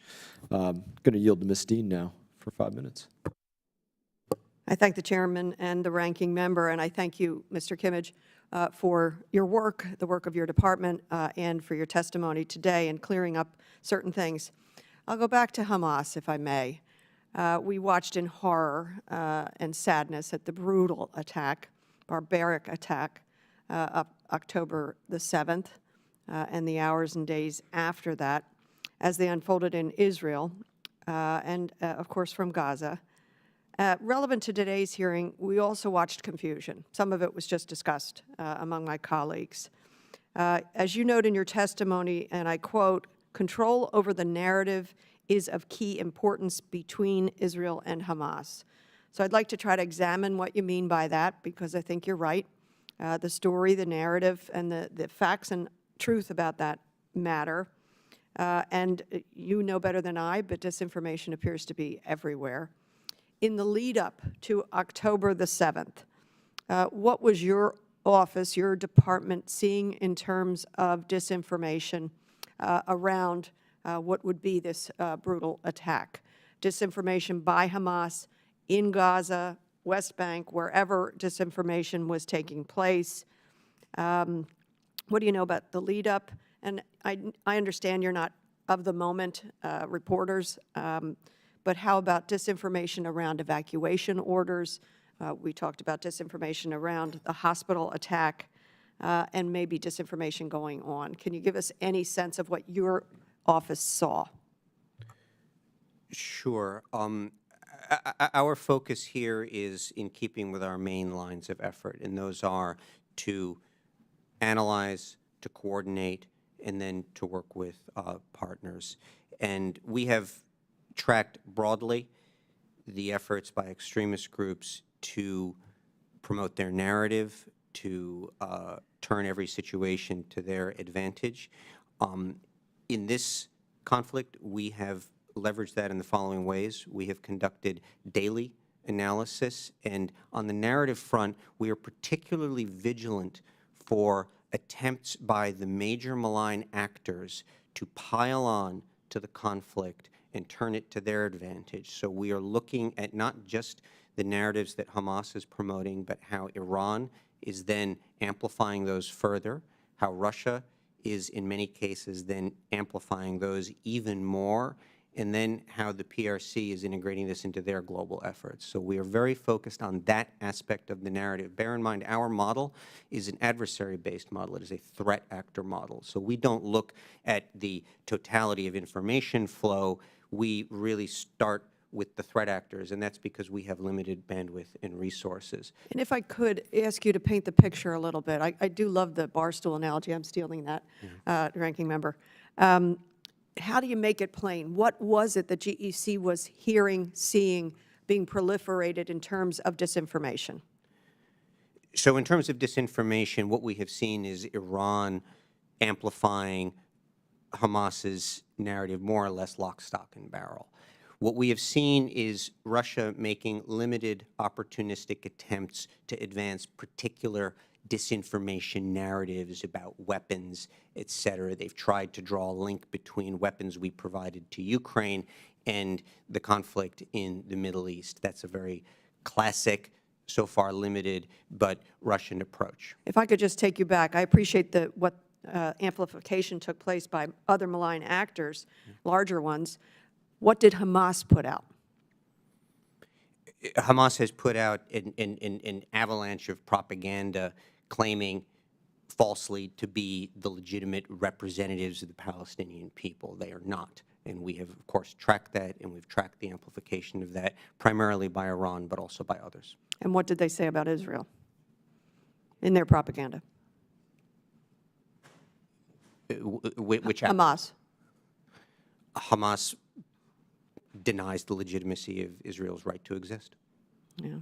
Speaker 1: Going to yield to Ms. Dean now for 5 minutes.
Speaker 7: I thank the chairman and the ranking member, and I thank you, Mr. Kimmage, for your work, the work of your department, and for your testimony today in clearing up certain things. I'll go back to Hamas, if I may. We watched in horror and sadness at the brutal attack, barbaric attack, October the 7th, and the hours and days after that, as they unfolded in Israel, and of course from Gaza. Relevant to today's hearing, we also watched confusion. Some of it was just discussed among my colleagues. As you note in your testimony, and I quote, "Control over the narrative is of key importance between Israel and Hamas." So I'd like to try to examine what you mean by that, because I think you're right. The story, the narrative, and the facts and truth about that matter. And you know better than I, but disinformation appears to be everywhere. In the lead up to October the 7th, what was your office, your department seeing in terms of disinformation around what would be this brutal attack? Disinformation by Hamas in Gaza, West Bank, wherever disinformation was taking place. What do you know about the lead up? And I understand you're not of the moment reporters, but how about disinformation around evacuation orders? We talked about disinformation around the hospital attack and maybe disinformation going on. Can you give us any sense of what your office saw?
Speaker 3: Sure. Our focus here is in keeping with our main lines of effort, and those are to analyze, to coordinate, and then to work with partners. And we have tracked broadly the efforts by extremist groups to promote their narrative, to turn every situation to their advantage. In this conflict, we have leveraged that in the following ways. We have conducted daily analysis, and on the narrative front, we are particularly vigilant for attempts by the major malign actors to pile on to the conflict and turn it to their advantage. So we are looking at not just the narratives that Hamas is promoting, but how Iran is then amplifying those further, how Russia is in many cases then amplifying those even more, and then how the PRC is integrating this into their global efforts. So we are very focused on that aspect of the narrative. Bear in mind, our model is an adversary-based model. It is a threat actor model. So we don't look at the totality of information flow. We really start with the threat actors, and that's because we have limited bandwidth and resources.
Speaker 7: And if I could ask you to paint the picture a little bit, I do love the barstool analogy. I'm stealing that, Ranking Member. How do you make it plain? What was it that GEC was hearing, seeing, being proliferated in terms of disinformation?
Speaker 3: So in terms of disinformation, what we have seen is Iran amplifying Hamas's narrative more or less lock, stock, and barrel. What we have seen is Russia making limited opportunistic attempts to advance particular disinformation narratives about weapons, et cetera. They've tried to draw a link between weapons we provided to Ukraine and the conflict in the Middle East. That's a very classic, so far limited, but Russian approach.
Speaker 7: If I could just take you back, I appreciate what amplification took place by other malign actors, larger ones. What did Hamas put out?
Speaker 3: Hamas has put out an avalanche of propaganda claiming falsely to be the legitimate representatives of the Palestinian people. They are not. And we have, of course, tracked that, and we've tracked the amplification of that, primarily by Iran, but also by others.
Speaker 7: And what did they say about Israel in their propaganda?
Speaker 3: Which
Speaker 7: Hamas.
Speaker 3: Hamas denies the legitimacy of Israel's right to exist.
Speaker 7: Yeah.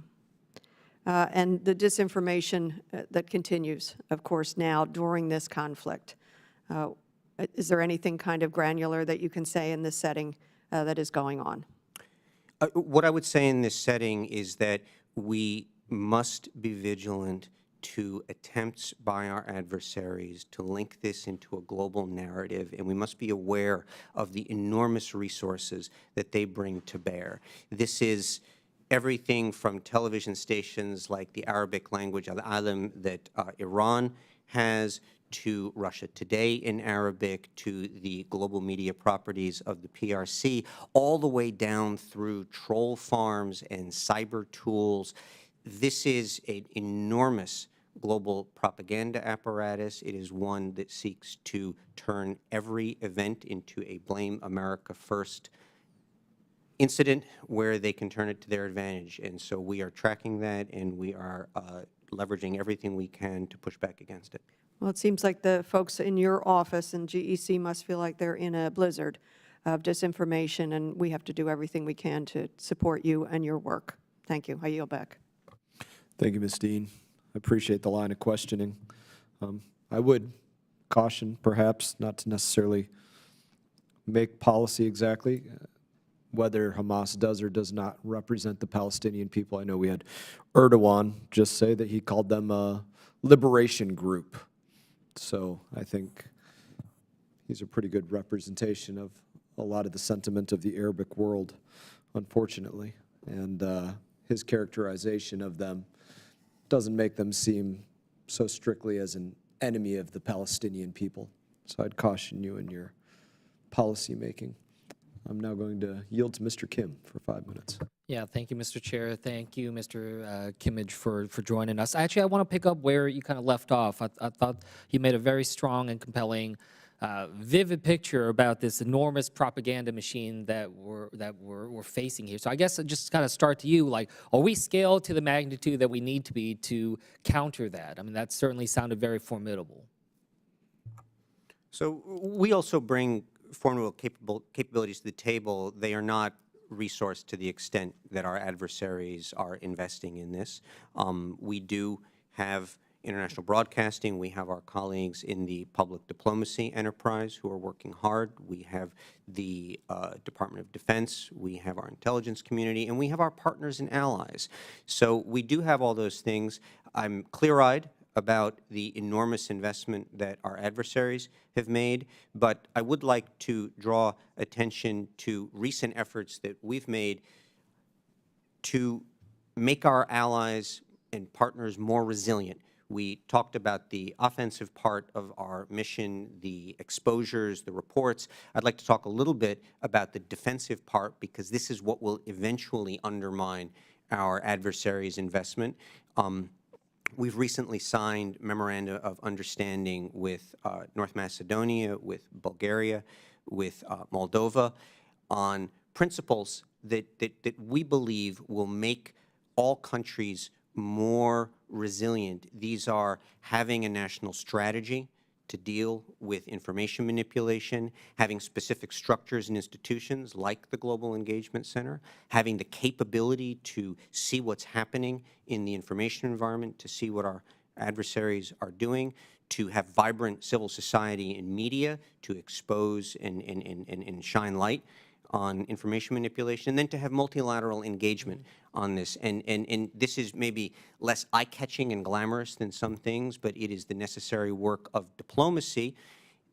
Speaker 7: And the disinformation that continues, of course, now during this conflict. Is there anything kind of granular that you can say in this setting that is going on?
Speaker 3: What I would say in this setting is that we must be vigilant to attempts by our adversaries to link this into a global narrative, and we must be aware of the enormous resources that they bring to bear. This is everything from television stations like the Arabic language Al-Alam that Iran has, to Russia Today in Arabic, to the global media properties of the PRC, all the way down through troll farms and cyber tools. This is an enormous global propaganda apparatus. It is one that seeks to turn every event into a blame America first incident where they can turn it to their advantage. And so we are tracking that, and we are leveraging everything we can to push back against it.
Speaker 7: Well, it seems like the folks in your office and GEC must feel like they're in a blizzard of disinformation, and we have to do everything we can to support you and your work. Thank you. I yield back.
Speaker 1: Thank you, Ms. Dean. I appreciate the line of questioning. I would caution, perhaps, not to necessarily make policy exactly, whether Hamas does or does not represent the Palestinian people. I know we had Erdogan just say that he called them a liberation group. So I think he's a pretty good representation of a lot of the sentiment of the Arabic world, unfortunately. And his characterization of them doesn't make them seem so strictly as an enemy of the Palestinian people. So I'd caution you in your policy making. I'm now going to yield to Mr. Kim for 5 minutes.
Speaker 8: Yeah, thank you, Mr. Chair. Thank you, Mr. Kimmage, for joining us. Actually, I want to pick up where you kind of left off. I thought you made a very strong and compelling, vivid picture about this enormous propaganda machine that we're facing here. So I guess I just kind of start to you, like, are we scaled to the magnitude that we need to be to counter that? I mean, that certainly sounded very formidable.
Speaker 3: So we also bring formidable capabilities to the table. They are not resourced to the extent that our adversaries are investing in this. We do have international broadcasting. We have our colleagues in the public diplomacy enterprise who are working hard. We have the Department of Defense. We have our intelligence community, and we have our partners and allies. So we do have all those things. I'm clear-eyed about the enormous investment that our adversaries have made, but I would like to draw attention to recent efforts that we've made to make our allies and partners more resilient. We talked about the offensive part of our mission, the exposures, the reports. I'd like to talk a little bit about the defensive part, because this is what will eventually undermine our adversaries' investment. We've recently signed memoranda of understanding with North Macedonia, with Bulgaria, with Moldova on principles that we believe will make all countries more resilient. These are having a national strategy to deal with information manipulation, having specific structures and institutions like the Global Engagement Center, having the capability to see what's happening in the information environment, to see what our adversaries are doing, to have vibrant civil society and media to expose and shine light on information manipulation, and then to have multilateral engagement on this. And this is maybe less eye-catching and glamorous than some things, but it is the necessary work of diplomacy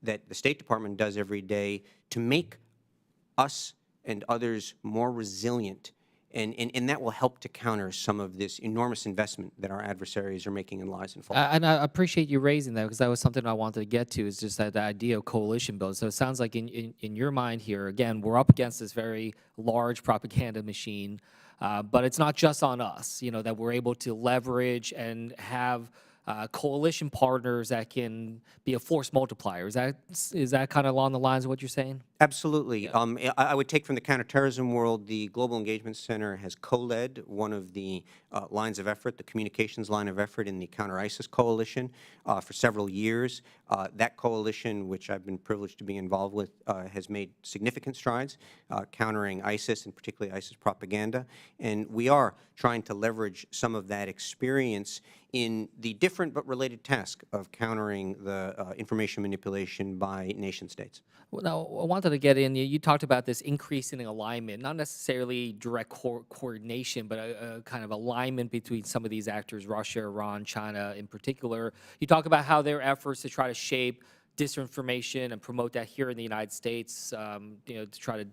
Speaker 3: that the State Department does every day to make us and others more resilient. And that will help to counter some of this enormous investment that our adversaries are making in lives and fault.
Speaker 8: And I appreciate you raising that, because that was something I wanted to get to, is just that the idea of coalition building. So it sounds like in your mind here, again, we're up against this very large propaganda machine, but it's not just on us, that we're able to leverage and have coalition partners that can be a force multiplier. Is that kind of along the lines of what you're saying?
Speaker 3: Absolutely. I would take from the counterterrorism world, the Global Engagement Center has co-led one of the lines of effort, the communications line of effort in the counter-ISIS coalition for several years. That coalition, which I've been privileged to be involved with, has made significant strides countering ISIS, and particularly ISIS propaganda. And we are trying to leverage some of that experience in the different but related task of countering the information manipulation by nation states.
Speaker 8: Well, now, I wanted to get in, you talked about this increase in alignment, not necessarily direct coordination, but a kind of alignment between some of these actors, Russia, Iran, China in particular. You talk about how their efforts to try to shape disinformation and promote that here in the United States, to try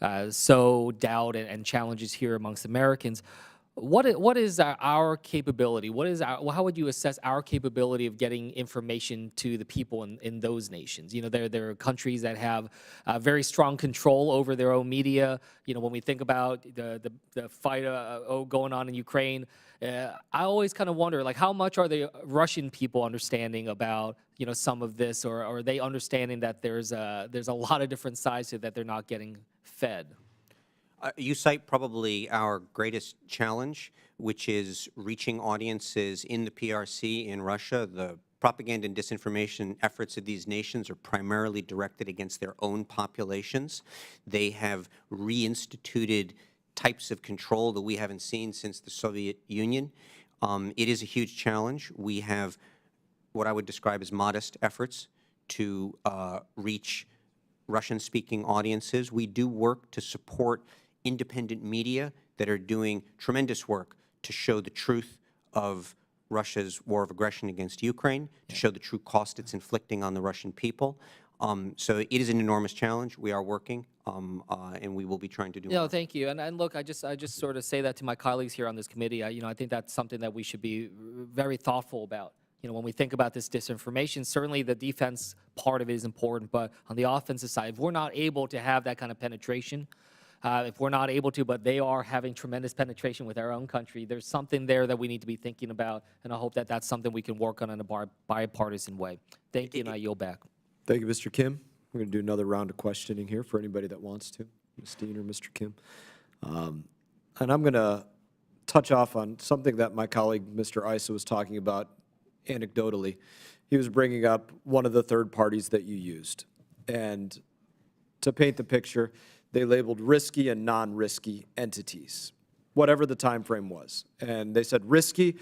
Speaker 8: to sow doubt and challenges here amongst Americans. What is our capability? How would you assess our capability of getting information to the people in those nations? There are countries that have very strong control over their own media. When we think about the fight going on in Ukraine, I always kind of wonder, like, how much are the Russian people understanding about some of this, or are they understanding that there's a lot of different sides to it that they're not getting fed?
Speaker 3: You cite probably our greatest challenge, which is reaching audiences in the PRC in Russia. The propaganda and disinformation efforts of these nations are primarily directed against their own populations. They have reinstituted types of control that we haven't seen since the Soviet Union. It is a huge challenge. We have what I would describe as modest efforts to reach Russian-speaking audiences. We do work to support independent media that are doing tremendous work to show the truth of Russia's war of aggression against Ukraine, to show the true cost it's inflicting on the Russian people. So it is an enormous challenge. We are working, and we will be trying to do more.
Speaker 8: Thank you. And look, I just sort of say that to my colleagues here on this committee. I think that's something that we should be very thoughtful about. When we think about this disinformation, certainly the defense part of it is important, but on the offensive side, if we're not able to have that kind of penetration, if we're not able to, but they are having tremendous penetration with our own country, there's something there that we need to be thinking about, and I hope that that's something we can work on in a bipartisan way. Thank you, and I yield back.
Speaker 1: Thank you, Mr. Kim. We're going to do another round of questioning here for anybody that wants to, Ms. Dean or Mr. Kim. And I'm going to touch off on something that my colleague, Mr. Issa, was talking about anecdotally. He was bringing up one of the third parties that you used. And to paint the picture, they labeled risky and non-risky entities. whatever the time frame was. And they said risky,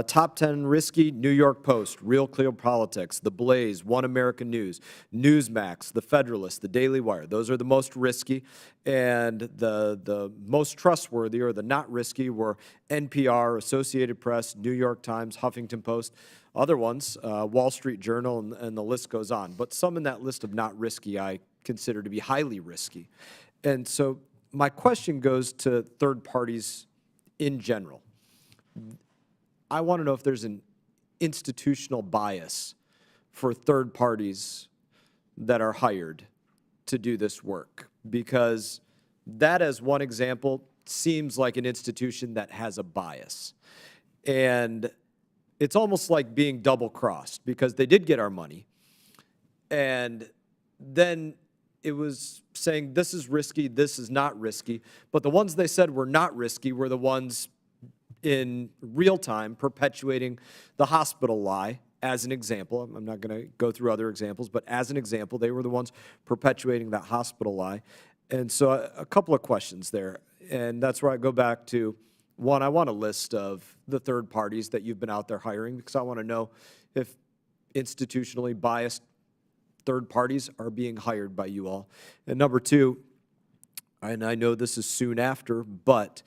Speaker 1: top 10 risky, New York Post, Real Clear Politics, The Blaze, One American News, Newsmax, The Federalist, The Daily Wire. Those are the most risky. And the most trustworthy, or the not risky, were NPR, Associated Press, New York Times, Huffington Post. Other ones, Wall Street Journal, and the list goes on. But some in that list of not risky I consider to be highly risky. And so my question goes to third parties in general. I want to know if there's an institutional bias for third parties that are hired to do this work, because that, as one example, seems like an institution that has a bias. And it's almost like being double-crossed, because they did get our money, and then it was saying this is risky, this is not risky, but the ones they said were not risky were the ones in real time perpetuating the hospital lie, as an example. I'm not going to go through other examples, but as an example, they were the ones perpetuating that hospital lie. And so a couple of questions there, and that's where I go back to, one, I want a list of the third parties that you've been out there hiring, because I want to know if institutionally biased third parties are being hired by you all. And number two, and I know this is soon after, but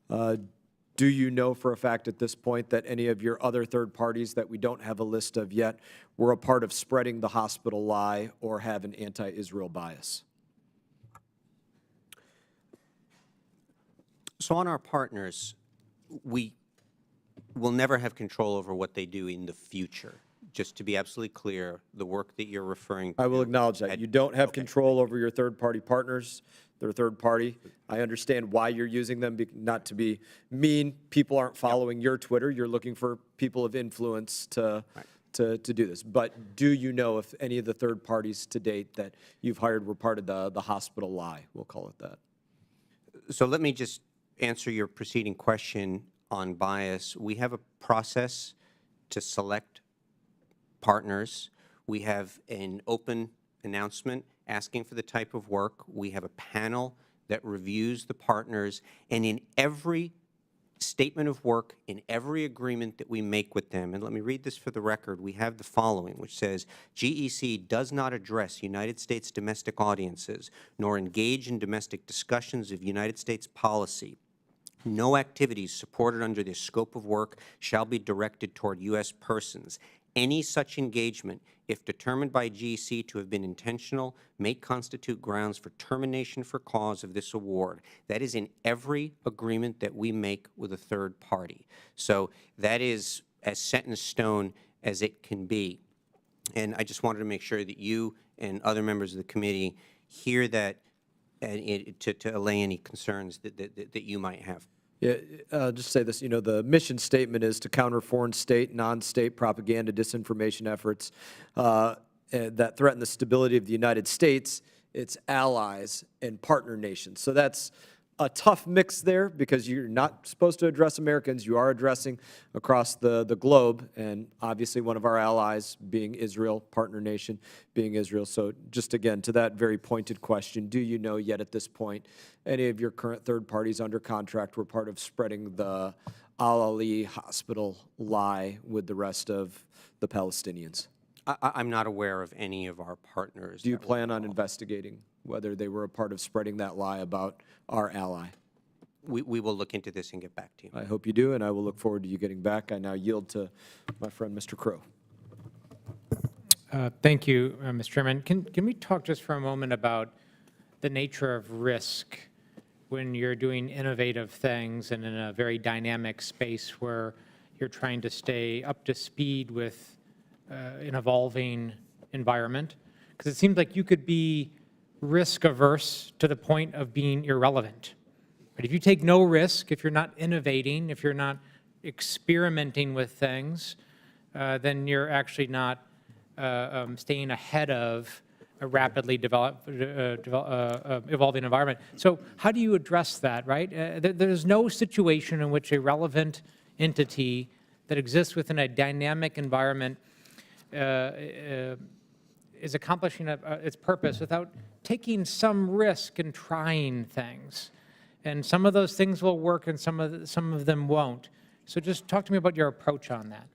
Speaker 1: do you know for a fact at this point that any of your other third parties that we don't have a list of yet were a part of spreading the hospital lie or have an anti-Israel bias?
Speaker 3: So on our partners, we will never have control over what they do in the future. Just to be absolutely clear, the work that you're referring to.
Speaker 1: I will acknowledge that. You don't have control over your third-party partners. They're third party. I understand why you're using them, not to be mean. People aren't following your Twitter. You're looking for people of influence to do this. But do you know if any of the third parties to date that you've hired were part of the hospital lie? We'll call it that.
Speaker 3: So let me just answer your preceding question on bias. We have a process to select partners. We have an open announcement asking for the type of work. We have a panel that reviews the partners, and in every statement of work, in every agreement that we make with them, and let me read this for the record, we have the following, which says, GEC does not address United States domestic audiences, nor engage in domestic discussions of United States policy. No activities supported under this scope of work shall be directed toward U.S. persons. Any such engagement, if determined by GEC to have been intentional, may constitute grounds for termination for cause of this award. That is in every agreement that we make with a third party. So that is as set in stone as it can be. And I just wanted to make sure that you and other members of the committee hear that, to allay any concerns that you might have.
Speaker 1: Yeah, just say this, the mission statement is to counter foreign state, non-state propaganda, disinformation efforts that threaten the stability of the United States, its allies, and partner nations. So that's a tough mix there, because you're not supposed to address Americans. You are addressing across the globe, and obviously one of our allies being Israel, partner nation being Israel. So just again, to that very pointed question, do you know yet at this point any of your current third parties under contract were part of spreading the Al-Ali hospital lie with the rest of the Palestinians?
Speaker 3: I'm not aware of any of our partners.
Speaker 1: Do you plan on investigating whether they were a part of spreading that lie about our ally?
Speaker 3: We will look into this and get back to you.
Speaker 1: I hope you do, and I will look forward to you getting back. I now yield to my friend, Mr. Crow.
Speaker 2: Thank you, Mr. Chairman. Can we talk just for a moment about the nature of risk when you're doing innovative things and in a very dynamic space where you're trying to stay up to speed with an evolving environment? Because it seems like you could be risk averse to the point of being irrelevant. But if you take no risk, if you're not innovating, if you're not experimenting with things, then you're actually not staying ahead of a rapidly evolving environment. So how do you address that, right? There's no situation in which a relevant entity that exists within a dynamic environment is accomplishing its purpose without taking some risk and trying things. And some of those things will work and some of them won't. So just talk to me about your approach on that.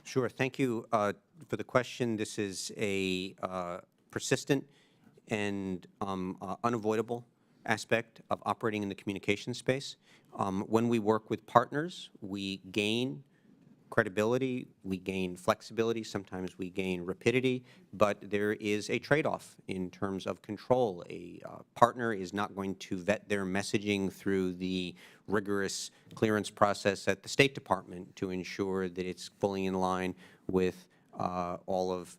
Speaker 3: Sure. Thank you for the question. This is a persistent and unavoidable aspect of operating in the communication space. When we work with partners, we gain credibility, we gain flexibility, sometimes we gain rapidity, but there is a trade-off in terms of control. A partner is not going to vet their messaging through the rigorous clearance process at the State Department to ensure that it's fully in line with all of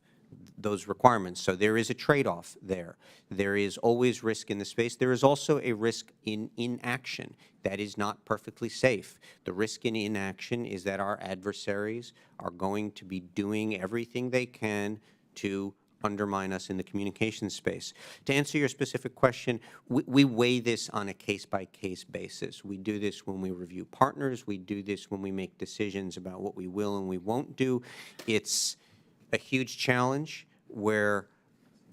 Speaker 3: those requirements. So there is a trade-off there. There is always risk in the space. There is also a risk in inaction. That is not perfectly safe. The risk in inaction is that our adversaries are going to be doing everything they can to undermine us in the communication space. To answer your specific question, we weigh this on a case-by-case basis. We do this when we review partners. We do this when we make decisions about what we will and we won't do. It's a huge challenge. We're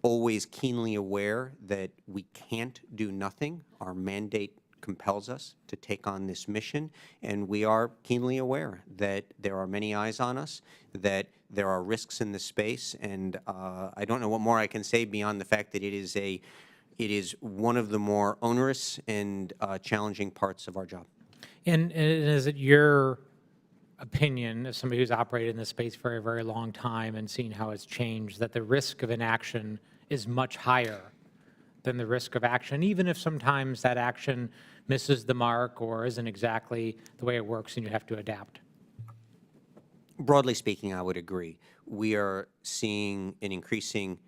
Speaker 3: always keenly aware that we can't do nothing. Our mandate compels us to take on this mission, and we are keenly aware that there are many eyes on us, that there are risks in the space, and I don't know what more I can say beyond the fact that it is one of the more onerous and challenging parts of our job.
Speaker 2: And is it your opinion, as somebody who's operated in this space for a very long time and seen how it's changed, that the risk of inaction is much higher than the risk of action, even if sometimes that action misses the mark or isn't exactly the way it works and you have to adapt?
Speaker 3: Broadly speaking, I would agree. We are seeing an increasing,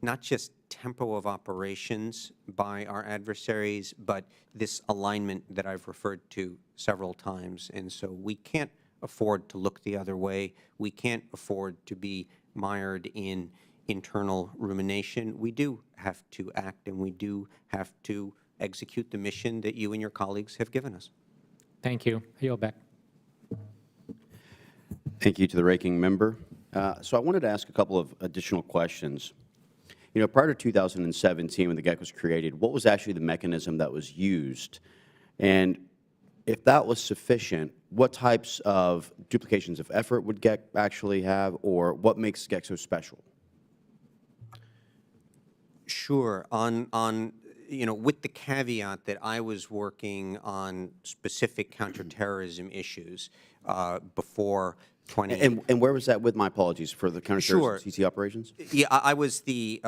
Speaker 3: not just tempo of operations by our adversaries, but this alignment that I've referred to several times. And so we can't afford to look the other way. We can't afford to be mired in internal rumination. We do have to act, and we do have to execute the mission that you and your colleagues have given us.
Speaker 2: Thank you. I yield back.
Speaker 4: Thank you to the ranking member. So I wanted to ask a couple of additional questions. You know, prior to 2017, when the GEC was created, what was actually the mechanism that was used? And if that was sufficient, what types of duplications of effort would GEC actually have, or what makes GEC so special?
Speaker 3: Sure. With the caveat that I was working on specific counterterrorism issues before 20.
Speaker 4: And where was that, with my apologies, for the counterterrorism CT operations?
Speaker 3: Yeah, I was the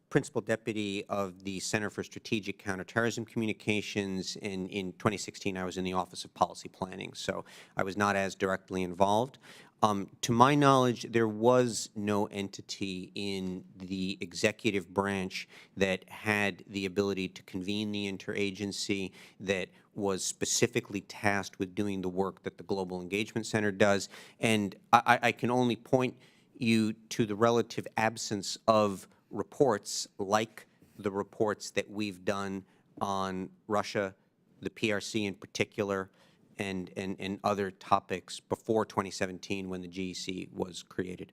Speaker 3: principal deputy of the Center for Strategic Counterterrorism Communications, and in 2016 I was in the Office of Policy Planning, so I was not as directly involved. To my knowledge, there was no entity in the executive branch that had the ability to convene the interagency, that was specifically tasked with doing the work that the Global Engagement Center does. And I can only point you to the relative absence of reports like the reports that we've done on Russia, the PRC in particular, and other topics before 2017 when the GEC was created.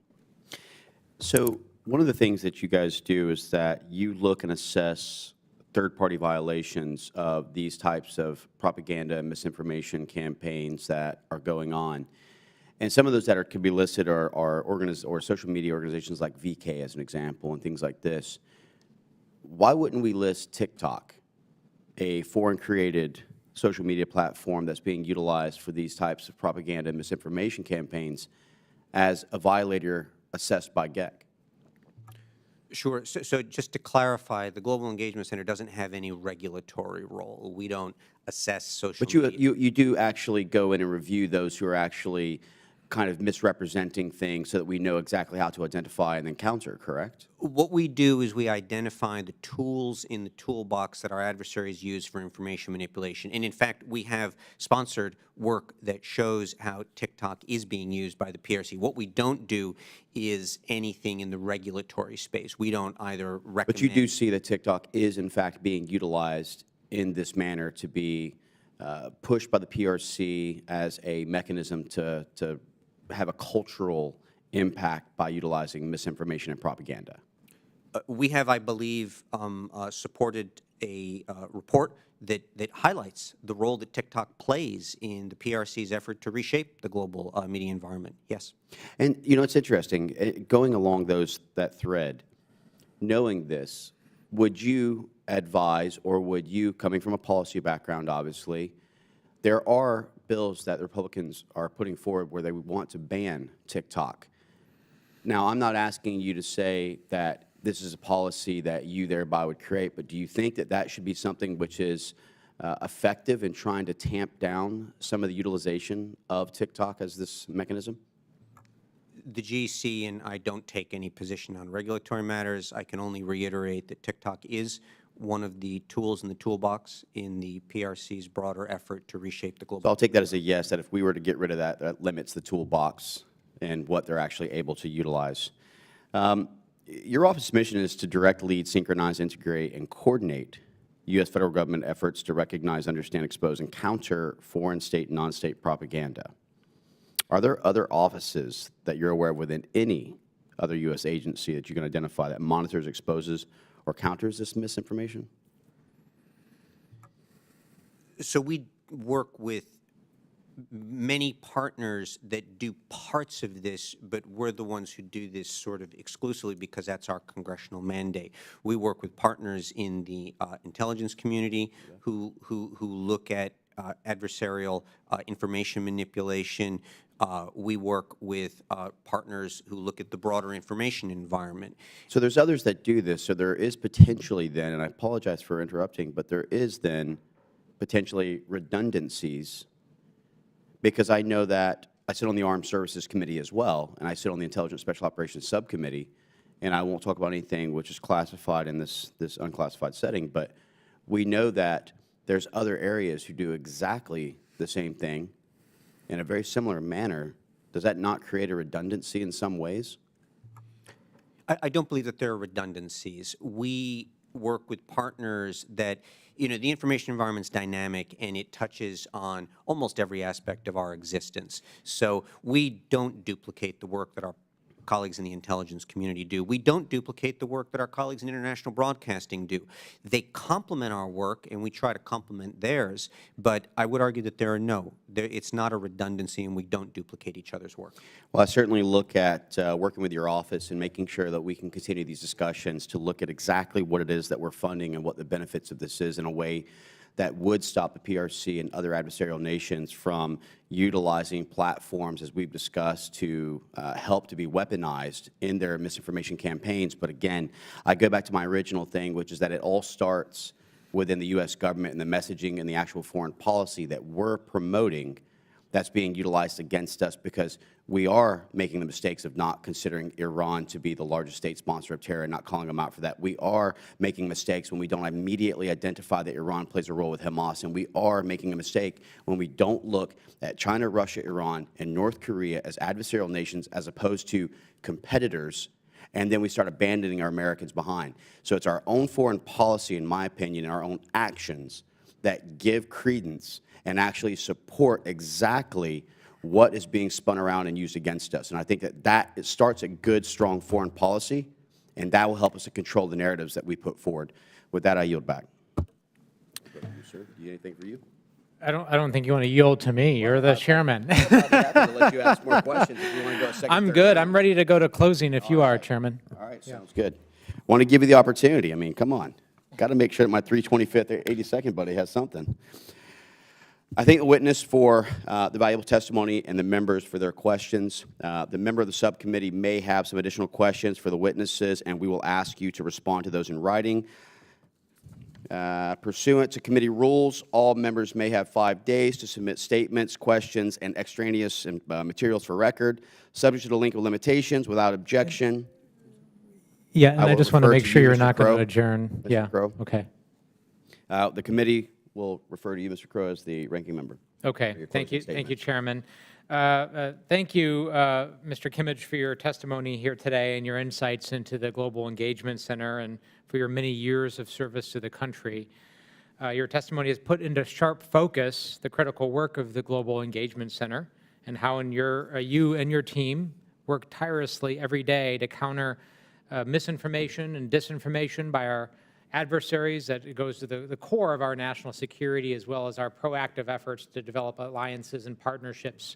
Speaker 4: So one of the things that you guys do is that you look and assess third-party violations of these types of propaganda and misinformation campaigns that are going on. And some of those that could be listed are social media organizations like VK, as an example, and things like this. Why wouldn't we list TikTok, a foreign-created social media platform that's being utilized for these types of propaganda and misinformation campaigns, as a violator assessed by GEC?
Speaker 3: Sure. So just to clarify, the Global Engagement Center doesn't have any regulatory role. We don't assess social media.
Speaker 4: But you do actually go in and review those who are actually kind of misrepresenting things so that we know exactly how to identify and then counter, correct?
Speaker 3: What we do is we identify the tools in the toolbox that our adversaries use for information manipulation. And in fact, we have sponsored work that shows how TikTok is being used by the PRC. What we don't do is anything in the regulatory space. We don't either recommend.
Speaker 4: But you do see that TikTok is in fact being utilized in this manner to be pushed by the PRC as a mechanism to have a cultural impact by utilizing misinformation and propaganda.
Speaker 3: We have, I believe, supported report that highlights the role that TikTok plays in the PRC's effort to reshape the global media environment. Yes.
Speaker 4: And, you know, it's interesting, going along that thread, knowing this, would you advise, or would you, coming from a policy background, obviously, there are bills that the Republicans are putting forward where they would want to ban TikTok. Now, I'm not asking you to say that this is a policy that you thereby would create, but do you think that that should be something which is effective in trying to tamp down some of the utilization of TikTok as this mechanism?
Speaker 3: The GC and I don't take any position on regulatory matters. I can only reiterate that TikTok is one of the tools in the toolbox in the PRC's broader effort to reshape the global.
Speaker 4: So I'll take that as a yes, that if we were to get rid of that, that limits the toolbox and what they're actually able to utilize. Your office's mission is to direct, lead, synchronize, integrate, and coordinate U.S. federal government efforts to recognize, understand, expose, and counter foreign state and non-state propaganda. Are there other offices that you're aware of within any other U.S. agency that you can identify that monitors, exposes, or counters this misinformation?
Speaker 3: So we work with many partners that do parts of this, but we're the ones who do this sort of exclusively because that's our congressional mandate. We work with partners in the intelligence community who look at adversarial information manipulation. We work with partners who look at the broader information environment.
Speaker 4: So there's others that do this. So there is potentially then, and I apologize for interrupting, but there is then potentially redundancies, because I know that I sit on the Armed Services Committee as well, and I sit on the Intelligence Special Operations Subcommittee, and I won't talk about anything which is classified in this unclassified setting, but we know that there's other areas who do exactly the same thing in a very similar manner. Does that not create a redundancy in some ways?
Speaker 3: I don't believe that there are redundancies. We work with partners that, you know, the information environment's dynamic and it touches on almost every aspect of our existence. So we don't duplicate the work that our colleagues in the intelligence community do. We don't duplicate the work that our colleagues in international broadcasting do. They complement our work, and we try to complement theirs, but I would argue that it's not a redundancy, and we don't duplicate each other's work.
Speaker 4: Well, I certainly look at working with your office and making sure that we can continue these discussions to look at exactly what it is that we're funding and what the benefits of this is in a way that would stop the PRC and other adversarial nations from utilizing platforms, as we've discussed, to help to be weaponized in their misinformation campaigns. But again, I go back to my original thing, which is that it all starts within the U.S. government and the messaging and the actual foreign policy that we're promoting that's being utilized against us, because we are making the mistakes of not considering Iran to be the largest state sponsor of terror and not calling them out for that. We are making mistakes when we don't immediately identify that Iran plays a role with Hamas, and we are making a mistake when we don't look at China, Russia, Iran, and North Korea as adversarial nations as opposed to competitors, and then we start abandoning our Americans behind. So it's our own foreign policy, in my opinion, and our own actions that give credence and actually support exactly what is being spun around and used against us. And I think that it starts a good, strong foreign policy, and that will help us to control the narratives that we put forward. With that, I yield back. Sir, do you have anything for you?
Speaker 2: I don't think you want to yield to me. You're the chairman.
Speaker 4: I'll be happy to let you ask more questions if you want to go a second.
Speaker 2: I'm
Speaker 4: third,
Speaker 2: good.
Speaker 4: fourth.
Speaker 2: I'm ready to go to closing if you are, Chairman.
Speaker 4: All right, sounds good. Want to give you the opportunity. I mean, come on. Got to make sure that my 325th, 82nd buddy has something. I thank the witness for the valuable testimony and the members for their questions. The member of the subcommittee may have some additional questions for the witnesses, and we will ask you to respond to those in writing. Pursuant to committee rules, all members may have 5 days to submit statements, questions, and extraneous materials for record, subject to the link of limitations, without objection.
Speaker 2: Yeah, and I just want to make sure you're not going
Speaker 4: Crow.
Speaker 2: to adjourn.
Speaker 4: Mr.
Speaker 2: Yeah.
Speaker 4: Crow.
Speaker 2: Okay.
Speaker 4: The committee will refer to you, Mr. Crow, as the ranking member.
Speaker 2: Okay. Thank you.
Speaker 4: closing
Speaker 2: Thank you,
Speaker 4: statement.
Speaker 2: Chairman. Thank you, Mr. Kimmage, for your testimony here today and your insights into the Global Engagement Center and for your many years of service to the country. Your testimony has put into sharp focus the critical work of the Global Engagement Center and how you and your team work tirelessly every day to counter misinformation and disinformation by our adversaries, that it goes to the core of our national security, as well as our proactive efforts to develop alliances and partnerships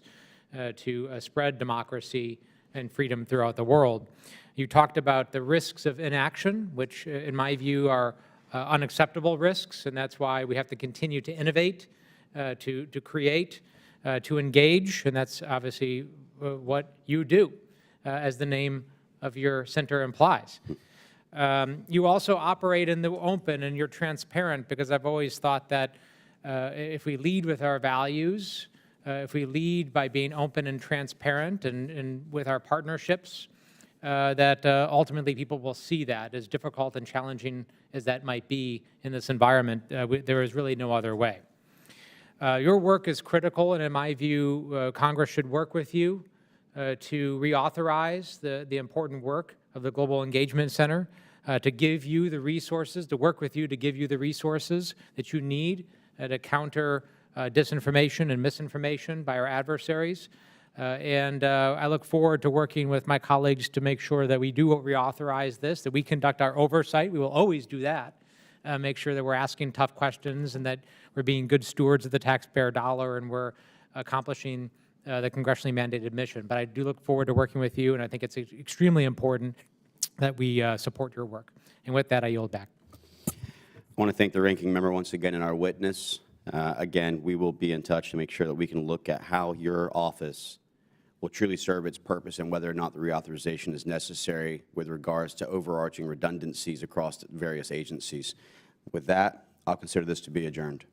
Speaker 2: to spread democracy and freedom throughout the world. You talked about the risks of inaction, which in my view are unacceptable risks, and that's why we have to continue to innovate, to create, to engage, and that's obviously what you do, as the name of your center implies. You also operate in the open, and you're transparent, because I've always thought that if we lead with our values, if we lead by being open and transparent and with our partnerships, that ultimately people will see that, as difficult and challenging as that might be in this environment. There is really no other way. Your work is critical, and in my view, Congress should work with you to reauthorize the important work of the Global Engagement Center, to give you the resources, to work with you to give you the resources that you need to counter disinformation and misinformation by our adversaries. And I look forward to working with my colleagues to make sure that we do reauthorize this, that we conduct our oversight. We will always do that. Make sure that we're asking tough questions and that we're being good stewards of the taxpayer dollar and we're accomplishing the congressionally mandated mission. But I do look forward to working with you, and I think it's extremely important that we support your work. And with that, I yield back.
Speaker 4: I want to thank the ranking member once again and our witness. Again, we will be in touch to make sure that we can look at how your office will truly serve its purpose and whether or not the reauthorization is necessary with regards to overarching redundancies across various agencies. With that, I'll consider this to be adjourned.